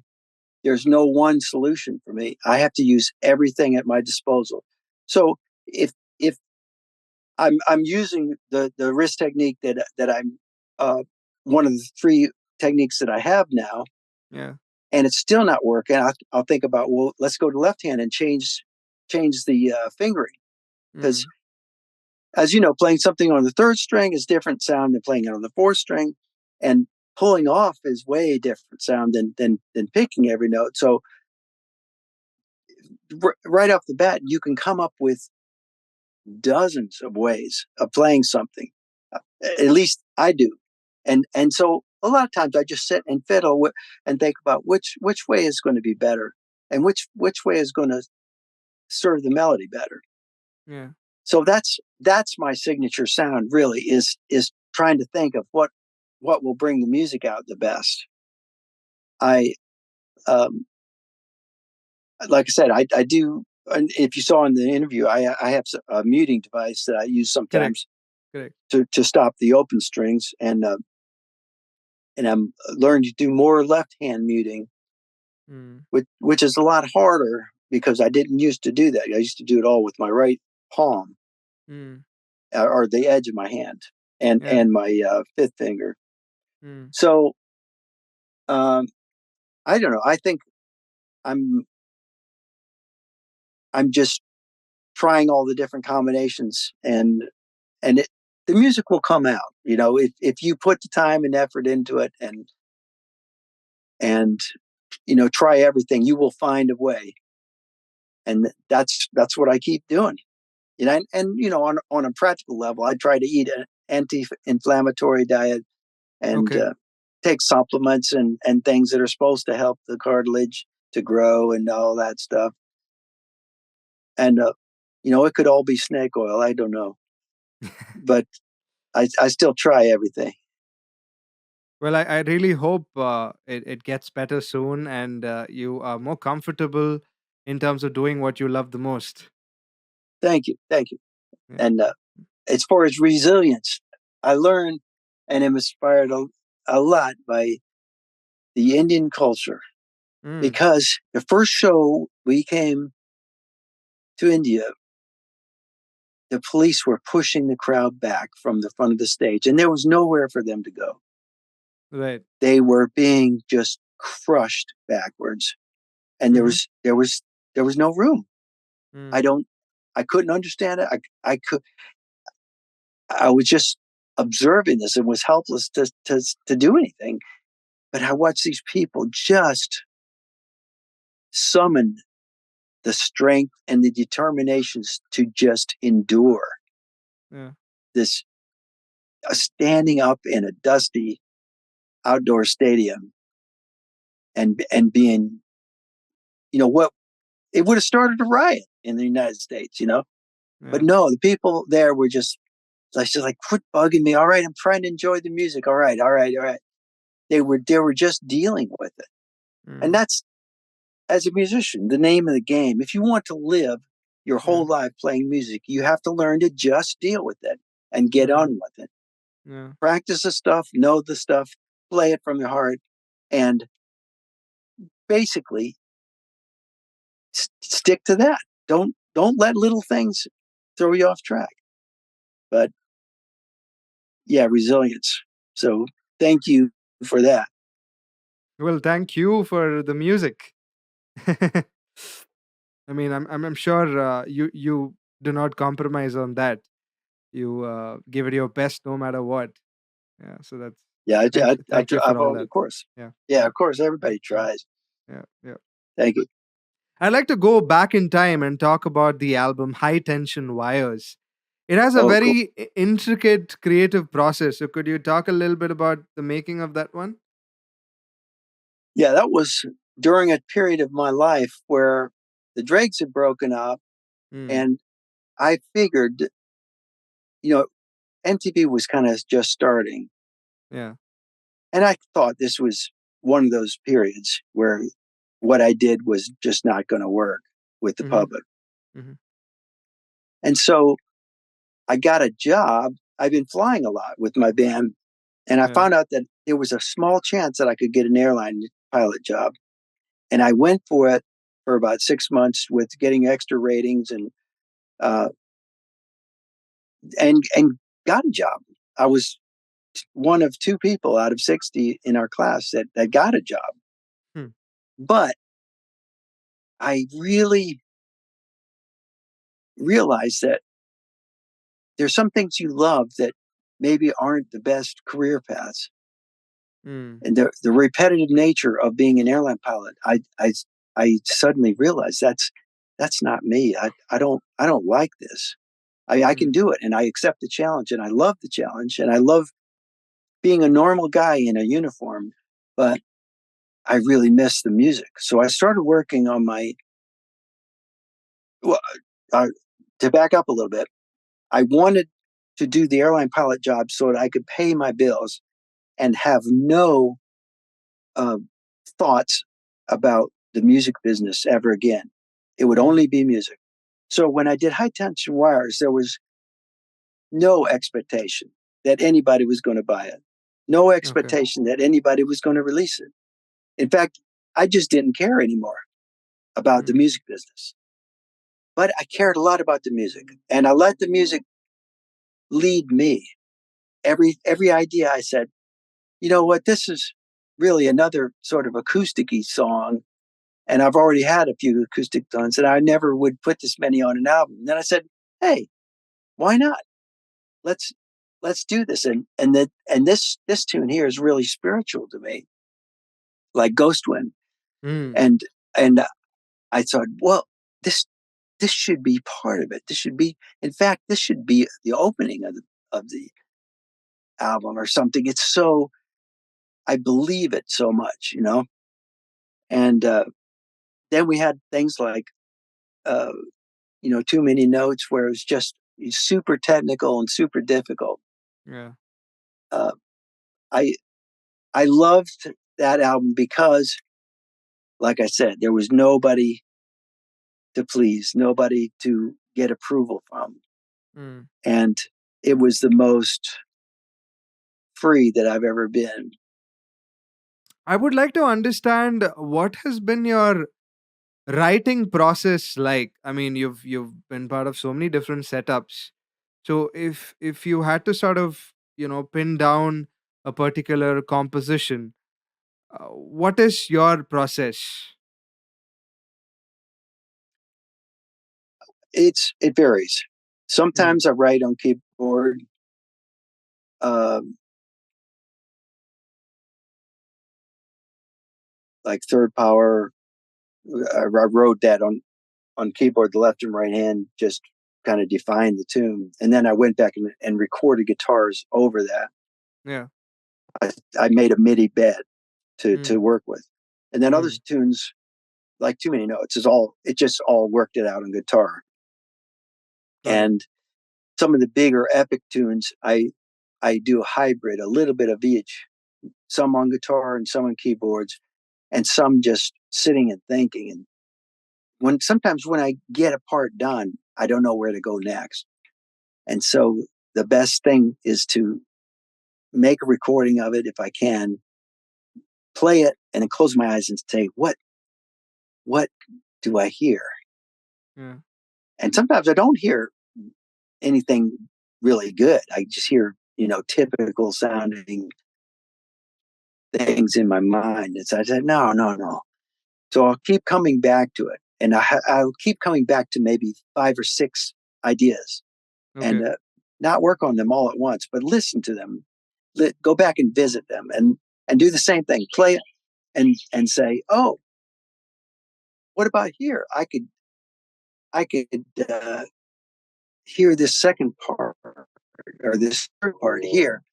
there's no one solution for me. I have to use everything at my disposal. So if I'm using the wrist technique that I'm one of the 3 techniques that I have now, Yeah. and it's still not working, I'll think about, well, let's go to left hand and change the fingering, because as you know, playing something on the 3rd string is different sound than playing it on the 4th string, and pulling off is way different sound than picking every note. So right off the bat, you can come up with dozens of ways of playing something. At least I do, and so a lot of times I just sit and fiddle and think about which way is going to be better, and which way is going to serve the melody better. Yeah. So that's my signature sound. Really, is trying to think of what will bring the music out the best. I like I said, I do. And if you saw in the interview, I have a muting device that I use sometimes Correct. to stop the open strings, and I'm learning to do more left hand muting, which is a lot harder because I didn't used to do that. I used to do it all with my right palm or the edge of my hand and my 5th finger. So I don't know. I think I'm just trying all the different combinations, and the music will come out. You know, if you put the time and effort into it, and you know, try everything, you will find a way. And that's what I keep doing. You know, and you know, on a practical level, I try to eat an anti-inflammatory diet and take supplements and things that are supposed to help the cartilage to grow and all that stuff. And you know, it could all be snake oil. I don't know, but I still try everything. Well, I really hope it gets better soon, and you are more comfortable in terms of doing what you love the most. Thank you. And as far as resilience, I learned and am inspired a lot by the Indian culture, because the first show we came to India, the police were pushing the crowd back from the front of the stage, and there was nowhere for them to go. Right. They were being just crushed backwards, and there was no room. I couldn't understand it. I was just observing this and was helpless to do anything. But I watched these people just summon the strength and the determinations to just endure this standing up in a dusty outdoor stadium and being, you know, what it would have started a riot in the United States, you know. But no, the people there were just like, quit bugging me. All right, I'm trying to enjoy the music. All right. They were just dealing with it. And that's, as a musician, the name of the game. If you want to live your whole life playing music, you have to learn to just deal with it and get on with it. Practice the stuff, know the stuff, play it from your heart, and basically stick to that. Don't let little things throw you off track. But yeah, resilience. So thank you for that. Well, thank you for the music. I mean, I'm sure you do not compromise on that. You give it your best no matter what. Yeah. So that's thank you for all that. Of course. Yeah. Yeah, of course. Everybody tries. Yeah. Thank you. I'd like to go back in time and talk about the album High Tension Wires. It has a Cool. very intricate creative process. So, could you talk a little bit about the making of that one? Yeah, that was during a period of my life where the Drakes had broken up, and I figured, MTV was kind of just starting. Yeah. And I thought this was one of those periods where what I did was just not going to work with the public. And so I got a job. I've been flying a lot with my band, and I found out that there was a small chance that I could get an airline pilot job. And I went for it for about 6 months with getting extra ratings and got a job. I was one of 2 people out of 60 in our class that got a job. But I really realized that there's some things you love that maybe aren't the best career paths. And the repetitive nature of being an airline pilot, I suddenly realized that's not me. I don't like this. I can do it, and I accept the challenge, and I love the challenge, and I love being a normal guy in a uniform, but I really miss the music. So I started working on to back up a little bit, I wanted to do the airline pilot job so that I could pay my bills and have no thoughts about the music business ever again. It would only be music. So when I did High Tension Wires, there was no expectation that anybody was going to buy it, no expectation that anybody was going to release it. In fact, I just didn't care anymore about the music business. But I cared a lot about the music, and I let the music lead me. Every idea I said, you know what, this is really another sort of acoustic-y song, and I've already had a few acoustic tones, and I never would put this many on an album. And then I said, hey, why not? Let's do this. And this tune here is really spiritual to me, like Ghost Wind. And I thought, well, this should be part of it. This should be, in fact, this should be the opening of the album or something. It's so, I believe it so much, And then we had things like, Too Many Notes, where it was just super technical and super difficult. Yeah. I loved that album because, like I said, there was nobody to please, nobody to get approval from. And it was the most free that I've ever been. I would like to understand what has been your writing process like. I mean, you've been part of so many different setups. So if you had to sort of, pin down a particular composition, what is your process? It varies. Sometimes I write on keyboard. Like Third Power, I wrote that on keyboard, the left and right hand just kind of defined the tune. And then I went back and recorded guitars over that. Yeah. I made a MIDI bed to work with. And then other tunes, like Too Many Notes, it just all worked it out on guitar. And some of the bigger epic tunes, I do a hybrid, a little bit of each, some on guitar and some on keyboards, and some just sitting and thinking. And sometimes when I get a part done, I don't know where to go next. And so the best thing is to make a recording of it if I can, play it, and then close my eyes and say, what do I hear? And sometimes I don't hear anything really good. I just hear, typical sounding things in my mind. And so I said, no. So I'll keep coming back to it. And I'll keep coming back to maybe 5 or 6 ideas and not work on them all at once, but listen to them, go back and visit them and do the same thing, play it and say, oh, what about here? I could hear this second part or this third part here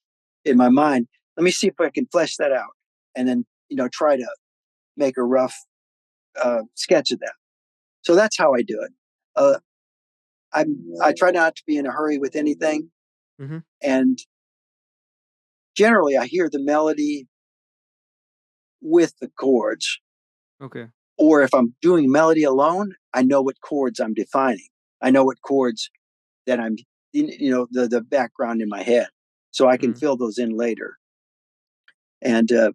in my mind. Let me see if I can flesh that out, and then try to make a rough sketch of that. So that's how I do it. I try not to be in a hurry with anything, Mm-hmm. and generally I hear the melody with the chords. Okay. Or if I'm doing melody alone, I know what chords I'm defining. I know what chords that I'm, the background in my head, so I can fill those in later. And the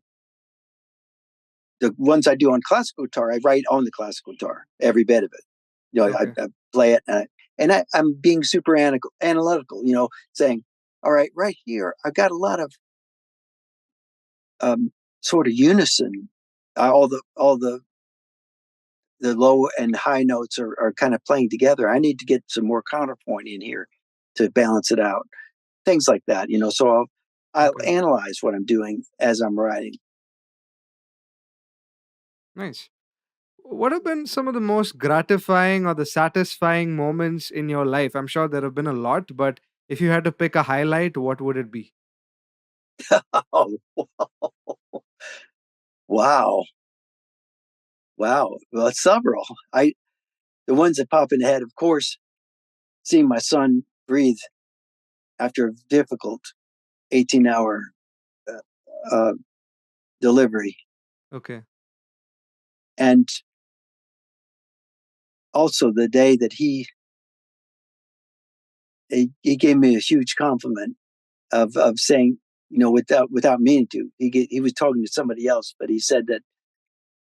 ones I do on classical guitar, I write on the classical guitar, every bit of it. Okay. I play it, and I'm being super analytical. Saying, all right here, I've got a lot of sort of unison. All the low and high notes are kind of playing together. I need to get some more counterpoint in here to balance it out. Things like that. So I'll analyze what I'm doing as I'm writing. Nice. What have been some of the most gratifying or the satisfying moments in your life? I'm sure there have been a lot, but if you had to pick a highlight, what would it be? Oh, wow. Well, it's several. The ones that pop in the head, of course, seeing my son breathe after a difficult 18-hour delivery, Okay. and also the day that he gave me a huge compliment of saying, without meaning to. He was talking to somebody else, but he said that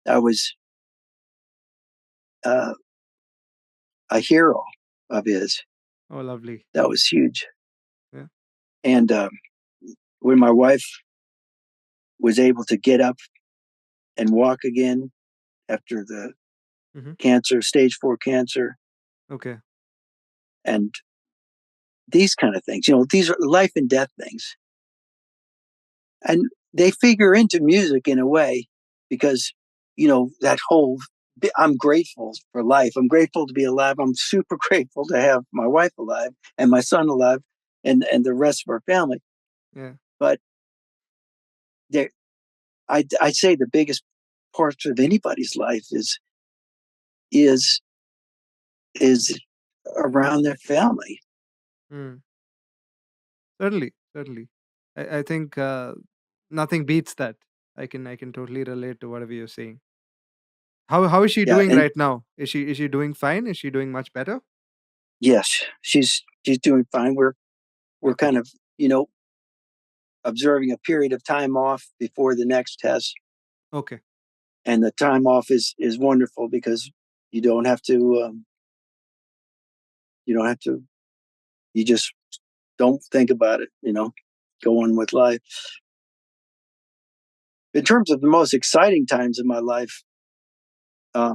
I was a hero of his. Oh, lovely. That was huge. Yeah. And when my wife was able to get up and walk again after the cancer, stage 4 cancer, Okay. and these kind of things, these are life and death things. And they figure into music in a way because, that whole, I'm grateful for life. I'm grateful to be alive. I'm super grateful to have my wife alive and my son alive and the rest of our family. Yeah. But I'd say the biggest part of anybody's life is around their family. Mm. Certainly, certainly. I think nothing beats that. I can totally relate to whatever you're saying. How is she Yeah, doing and right now? Is she doing fine? Is she doing much better? yes, she's doing fine. We're Okay. kind of observing a period of time off before the next test, Okay. and the time off is wonderful because you don't have to you don't have to you just don't think about it. Go on with life. In terms of the most exciting times in my life, a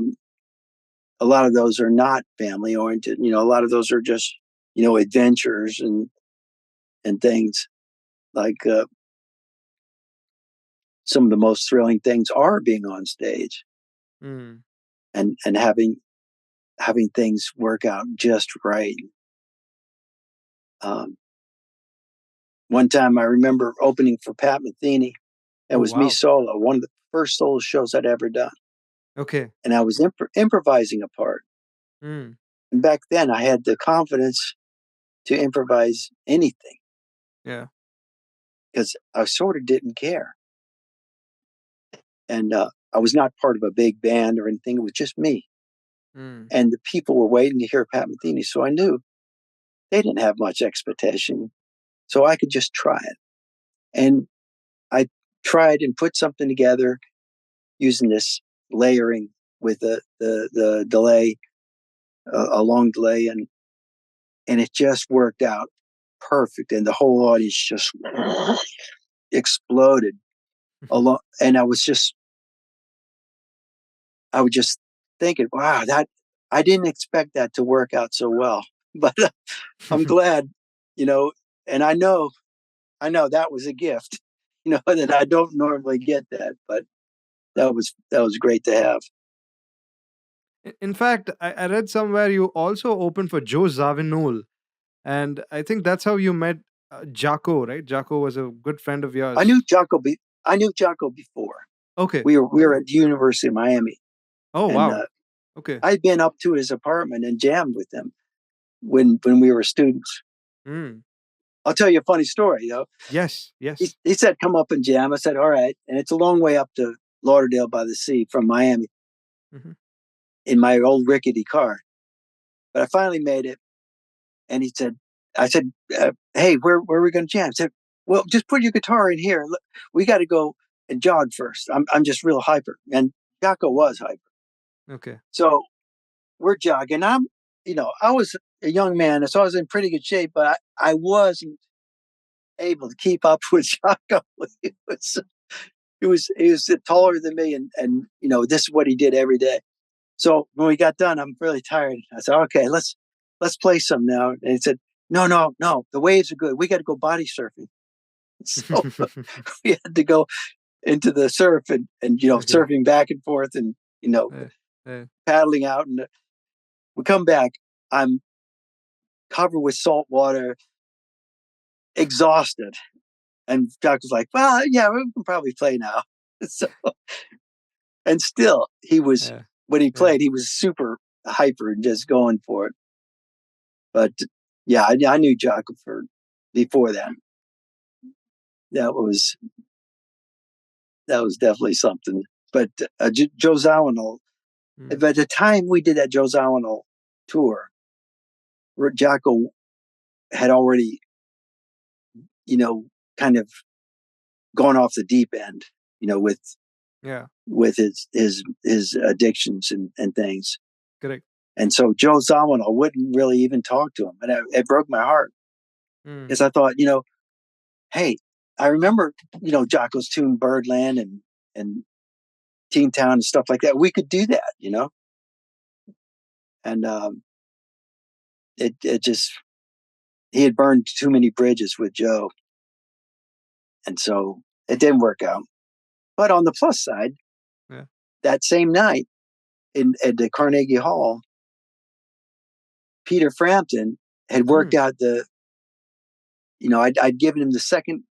lot of those are not family oriented. A lot of those are just adventures and things like some of the most thrilling things are being on stage Mm. and having things work out just right. One time I remember opening for Pat Metheny. It Oh, was me wow. solo, one of the first solo shows I'd ever done. Okay. And I was improvising a part. Mm. And back then I had the confidence to improvise anything Yeah. because I sort of didn't care. And I was not part of a big band or anything. It was just me. Mm. And the people were waiting to hear Pat Metheny. So I knew they didn't have much expectation. So I could just try it. And I tried and put something together using this layering with the delay, a long delay, and it just worked out perfect. And the whole audience just exploded along. And I was just thinking, wow, that I didn't expect that to work out so well. But I'm glad, and I know that was a gift, that I don't normally get that, but that was great to have. In fact, I read somewhere you also opened for Joe Zawinul, and I think that's how you met Jaco, right? Jaco was a good friend of I yours. knew Jocko. I knew Jocko before. Okay. We were at the University of Miami. Oh and wow. Okay. I'd been up to his apartment and jammed with him when we were students. Mm. I'll tell you a funny story, though. Yes. He said, "Come up and jam." I said, "All right." And it's a long way up to Lauderdale by the Sea from Miami Mhm. in my old rickety car. But I finally made it. And I said, "Hey, where are we going to jam?" He said, "Well, just put your guitar in here. Look, we got to go and jog first. I'm just real hyper." And Jocko was hyper. Okay. So we're jogging. I was a young man, so I was in pretty good shape, but I wasn't able to keep up with Jocko. He was taller than me, and this is what he did every day. So when we got done, I'm really tired. I said, "Okay, let's play some now." And he said, "No, no, no. The waves are good. We got to go body surfing." So we had to go into the surf and Okay. surfing back and forth and paddling out. And we come back. I'm covered with salt water, exhausted. And Doc was like, "Well, yeah, we can probably play now." So, and still, he was when he played, he was super hyper and just going for it. But yeah, I knew Jocko before that. That was definitely something. But Joe Zawinul, by the time we did that Joe Zawinul tour, Jocko had already, kind of gone off the deep end, with his addictions and things. Correct. And so Joe Zawinul wouldn't really even talk to him, and it broke my heart because I thought, hey, I remember, Jocko's tune Birdland and Teen Town and stuff like that. We could do that, and it just he had burned too many bridges with Joe, and so it didn't work out. But on the plus side, that same night at the Carnegie Hall, Peter Frampton had worked out I'd given him the second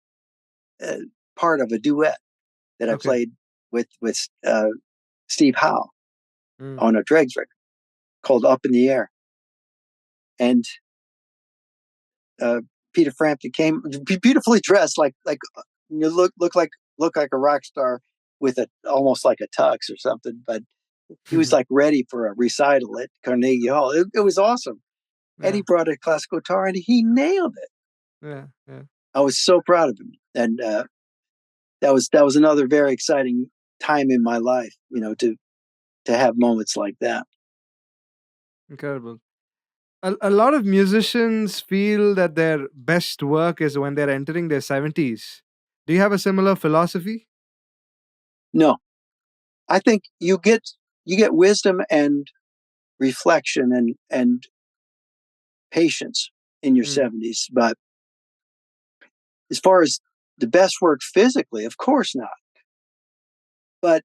part of a duet that I played with Steve Howe on a Dregs record called "Up in the Air," and Peter Frampton came beautifully dressed, like look like a rock star with almost like a tux or something, but he was like ready for a recital at Carnegie Hall. It was awesome, and he brought a classical guitar and he nailed it. Yeah. I was so proud of him, and that was another very exciting time in my life, to have moments like that. Incredible. A lot of musicians feel that their best work is when they're entering their 70s. Do you have a similar philosophy? No, I think you get wisdom and reflection and patience in your 70s, but as far as the best work physically, of course not. But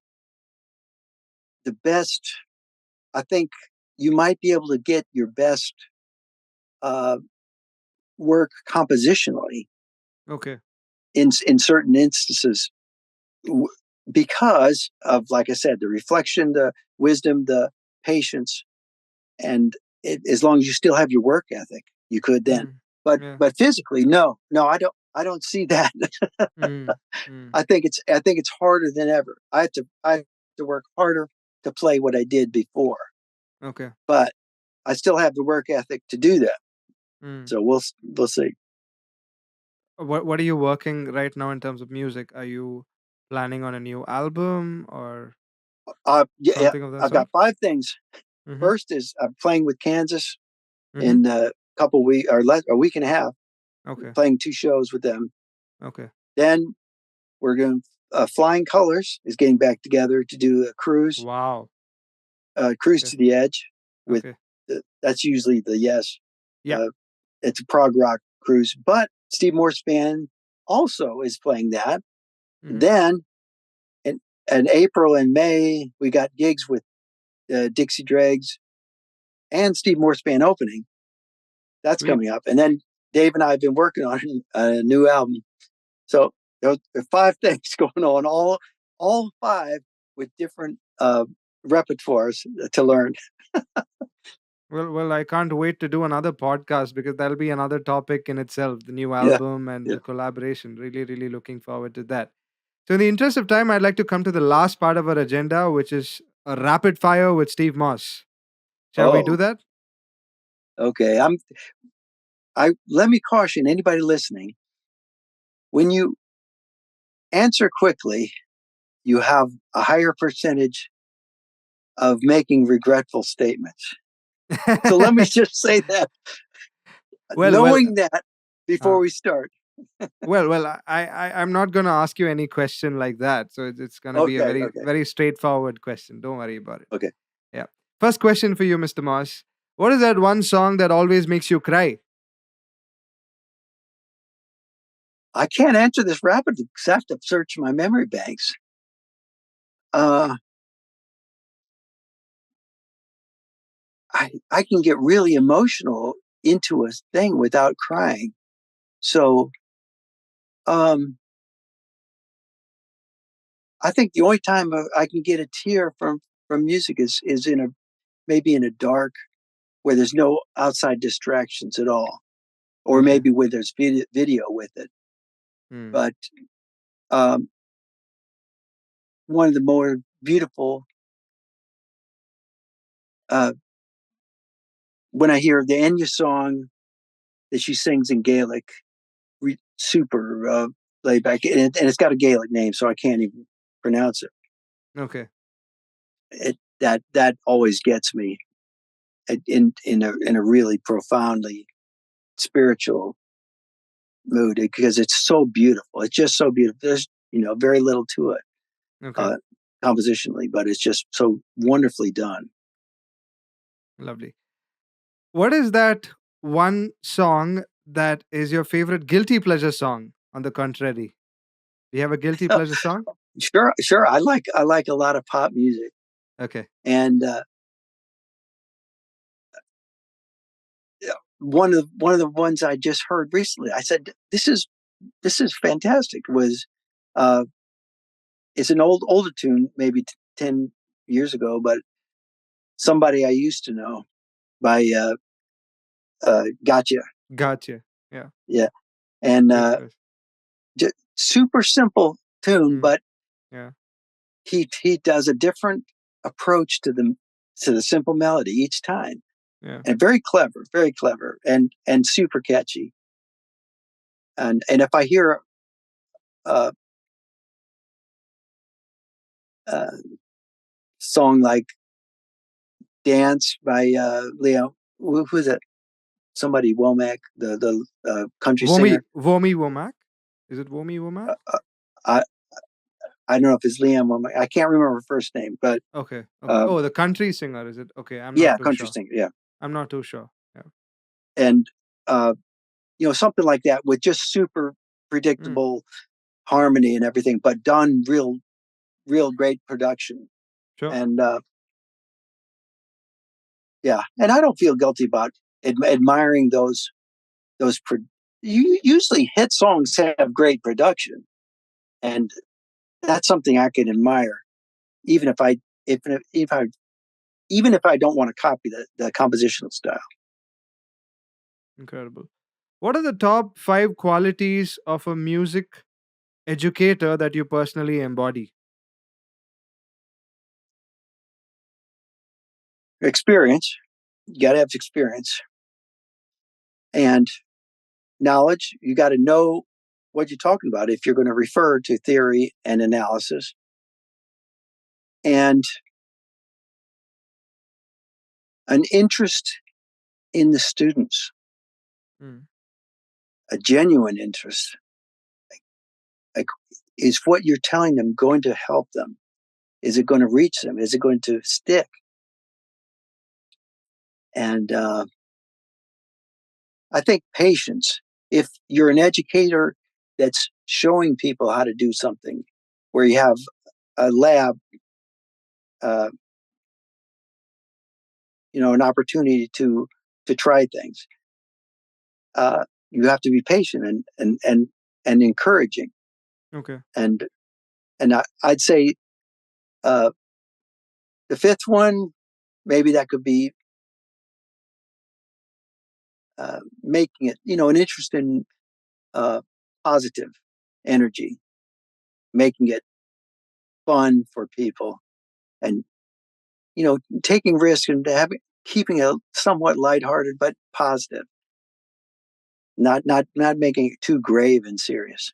the best, I think you might be able to get your best work compositionally. Okay. In certain instances, because of, like I said, the reflection, the wisdom, the patience, and as long as you still have your work ethic, you could then. But physically, no, I don't see that. I think it's harder than ever. I have to work harder to play what I did before. Okay. But I still have the work ethic to do that. So we'll see. What are you working right now in terms of music? Are you planning on a new album or something of that I've sort? got 5 things. First is I'm playing with Kansas in a couple weeks or a week and a half. Okay. Playing 2 shows with them. Okay. Then we're going Flying Colors is getting back together to do a cruise. Wow. Cruise to the Edge with that's usually the Yes. Yeah. It's a prog rock cruise, but Steve Morse Band also is playing that. Then in April and May we got gigs with Dixie Dregs, and Steve Morse Band opening. That's coming up. And then Dave and I have been working on a new album. So there are 5 things going on, all 5 with different repertoires to learn. Well, I can't wait to do another podcast because that'll be another topic in itself, the new album and the collaboration. Really, really looking forward to that. So, in the interest of time, I'd like to come to the last part of our agenda, which is a rapid fire with Steve Moss. Shall we do that? Okay. Let me caution anybody listening. When you answer quickly, you have a higher percentage of making regretful statements. So let me just say that, knowing that before we start. I'm not going to ask you any question like that. So it's going to be a very straightforward question. Don't worry about it. Okay. Yeah. First question for you, Mr. Moss. What is that one song that always makes you cry? I can't answer this rapidly because I have to search my memory banks. I can get really emotional into a thing without crying. So I think the only time I can get a tear from music is maybe in a dark where there's no outside distractions at all, or maybe where there's video with it. But one of the more beautiful when I hear the Enya song that she sings in Gaelic, super laid back, and it's got a Gaelic name, so I can't even pronounce it. Okay. That always gets me in a really profoundly spiritual mood because it's so beautiful. It's just so beautiful. There's very little to it compositionally, but it's just so wonderfully done. Lovely. What is that one song that is your favorite guilty pleasure song? On the contrary, do you have a guilty pleasure song? Sure. I like a lot of pop music. Okay. And one of the ones I just heard recently, I said, this is fantastic. Was it's an older tune, maybe 10 years ago, but Somebody I Used to Know by Gotcha. Yeah. Yeah. And super simple tune, but he does a different approach to the simple melody each time. Yeah. And very clever and super catchy. And if I hear a song like Dance by Leo, who is it? Somebody Womack, the country singer. Womi Womack? Is it Womi Womack? I don't know if it's Liam Womack. I can't remember her first name, but okay. The country singer, is it? Okay, I'm not too country sure. singer. Yeah, I'm not too sure. Yeah. And something like that with just super predictable harmony and everything, but done real great production. Sure. And and I don't feel guilty about admiring those. Usually hit songs have great production, and that's something I can admire, even if I don't want to copy the compositional style. Incredible. What are the top 5 qualities of a music educator that you personally embody? Experience. You got to have experience and knowledge. You got to know what you're talking about if you're going to refer to theory and analysis. And an interest in the students, a genuine interest. Like, is what you're telling them going to help them? Is it going to reach them? Is it going to stick? And I think patience. If you're an educator that's showing people how to do something, where you have a lab an opportunity to try things. You have to be patient and encouraging. Okay. And I'd say the fifth one, maybe that could be making it, an interesting, positive energy, making it fun for people, and taking risks and keeping it somewhat lighthearted but positive, not making it too grave and serious.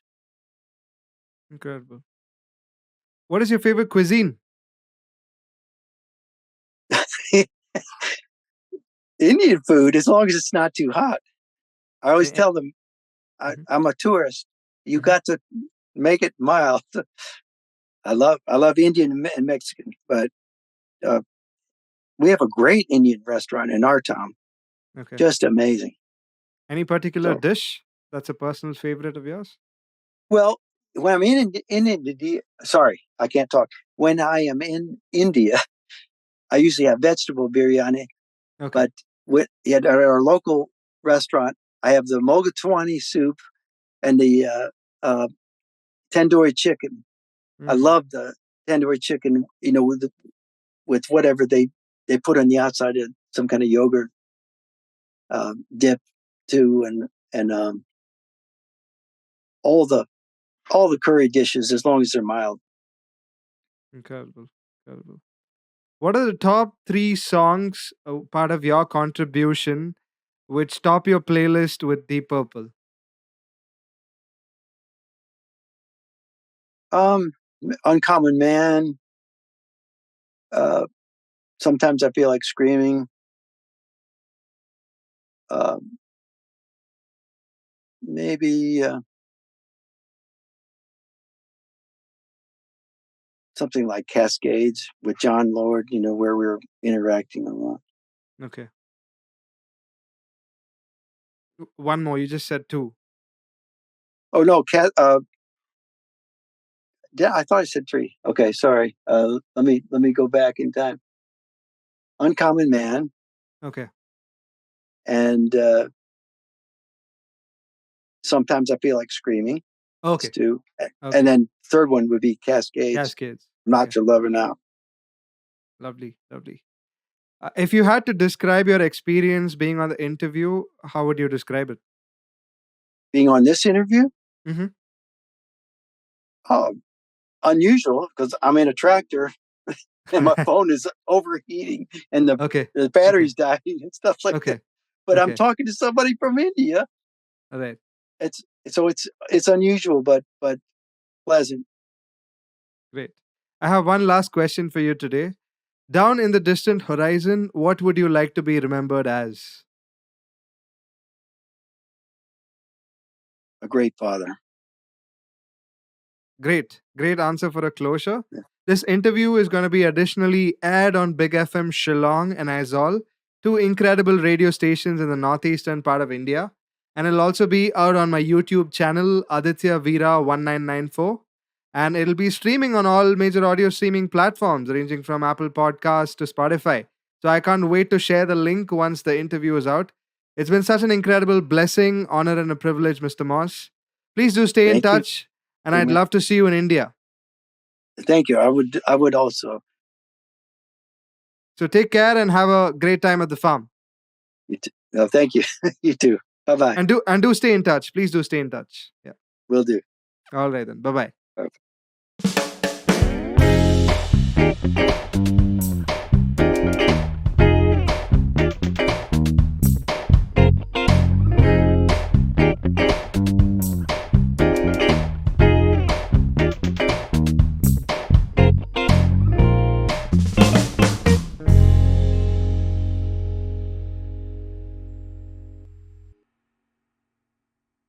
Incredible. What is your favorite cuisine? Indian food, as long as it's not too hot. I always tell them, I'm a tourist. You got to make it mild. I love Indian and Mexican, but we have a great Indian restaurant in our town. Okay. Just amazing. Any particular dish that's a personal favorite of yours? Well, when I'm in India, sorry, I can't talk. When I am in India, I usually have vegetable biryani. Okay. But at our local restaurant, I have the mulgatwani soup and the tandoori chicken. I love the tandoori chicken, with whatever they put on the outside of some kind of yogurt dip too, and all the curry dishes, as long as they're mild. Incredible. What are the top 3 songs, part of your contribution, which top your playlist with Deep Purple? Uncommon Man. Sometimes I feel like screaming. Maybe something like Cascades with John Lord, where we were interacting a lot. Okay. One more. You just said 2. Oh no, yeah, I thought I said 3. Okay, sorry. Let me go back in time. Uncommon Man. Okay. And sometimes I feel like screaming. Okay. Too. And then third one would be Cascades. Cascades. Not Your Lover Now. Lovely. If you had to describe your experience being on the interview, how would you describe it? Being on this interview? Mm-hmm. Oh, unusual, because I'm in a tractor and my phone is overheating and the battery's dying and stuff like that. But I'm talking to somebody from India. All right. It's unusual, but pleasant. Great. I have one last question for you today. Down in the distant horizon, what would you like to be remembered as? A great father. Great answer for a closure. Yeah. This interview is going to be additionally aired on Big FM Shillong and Aizawl, 2 incredible radio stations in the northeastern part of India. And it'll also be out on my YouTube channel, Aditya Veera 1994. And it'll be streaming on all major audio streaming platforms, ranging from Apple Podcasts to Spotify. So I can't wait to share the link once the interview is out. It's been such an incredible blessing, honor, and a privilege, Mr. Morse. Please do stay in touch. And I'd love to see you in India. Thank you. I would also. So take care and have a great time at the farm. Thank you. You too. Bye-bye. And do stay in touch. Please do stay in touch. Yeah. Will do. All right then. Bye-bye. Okay.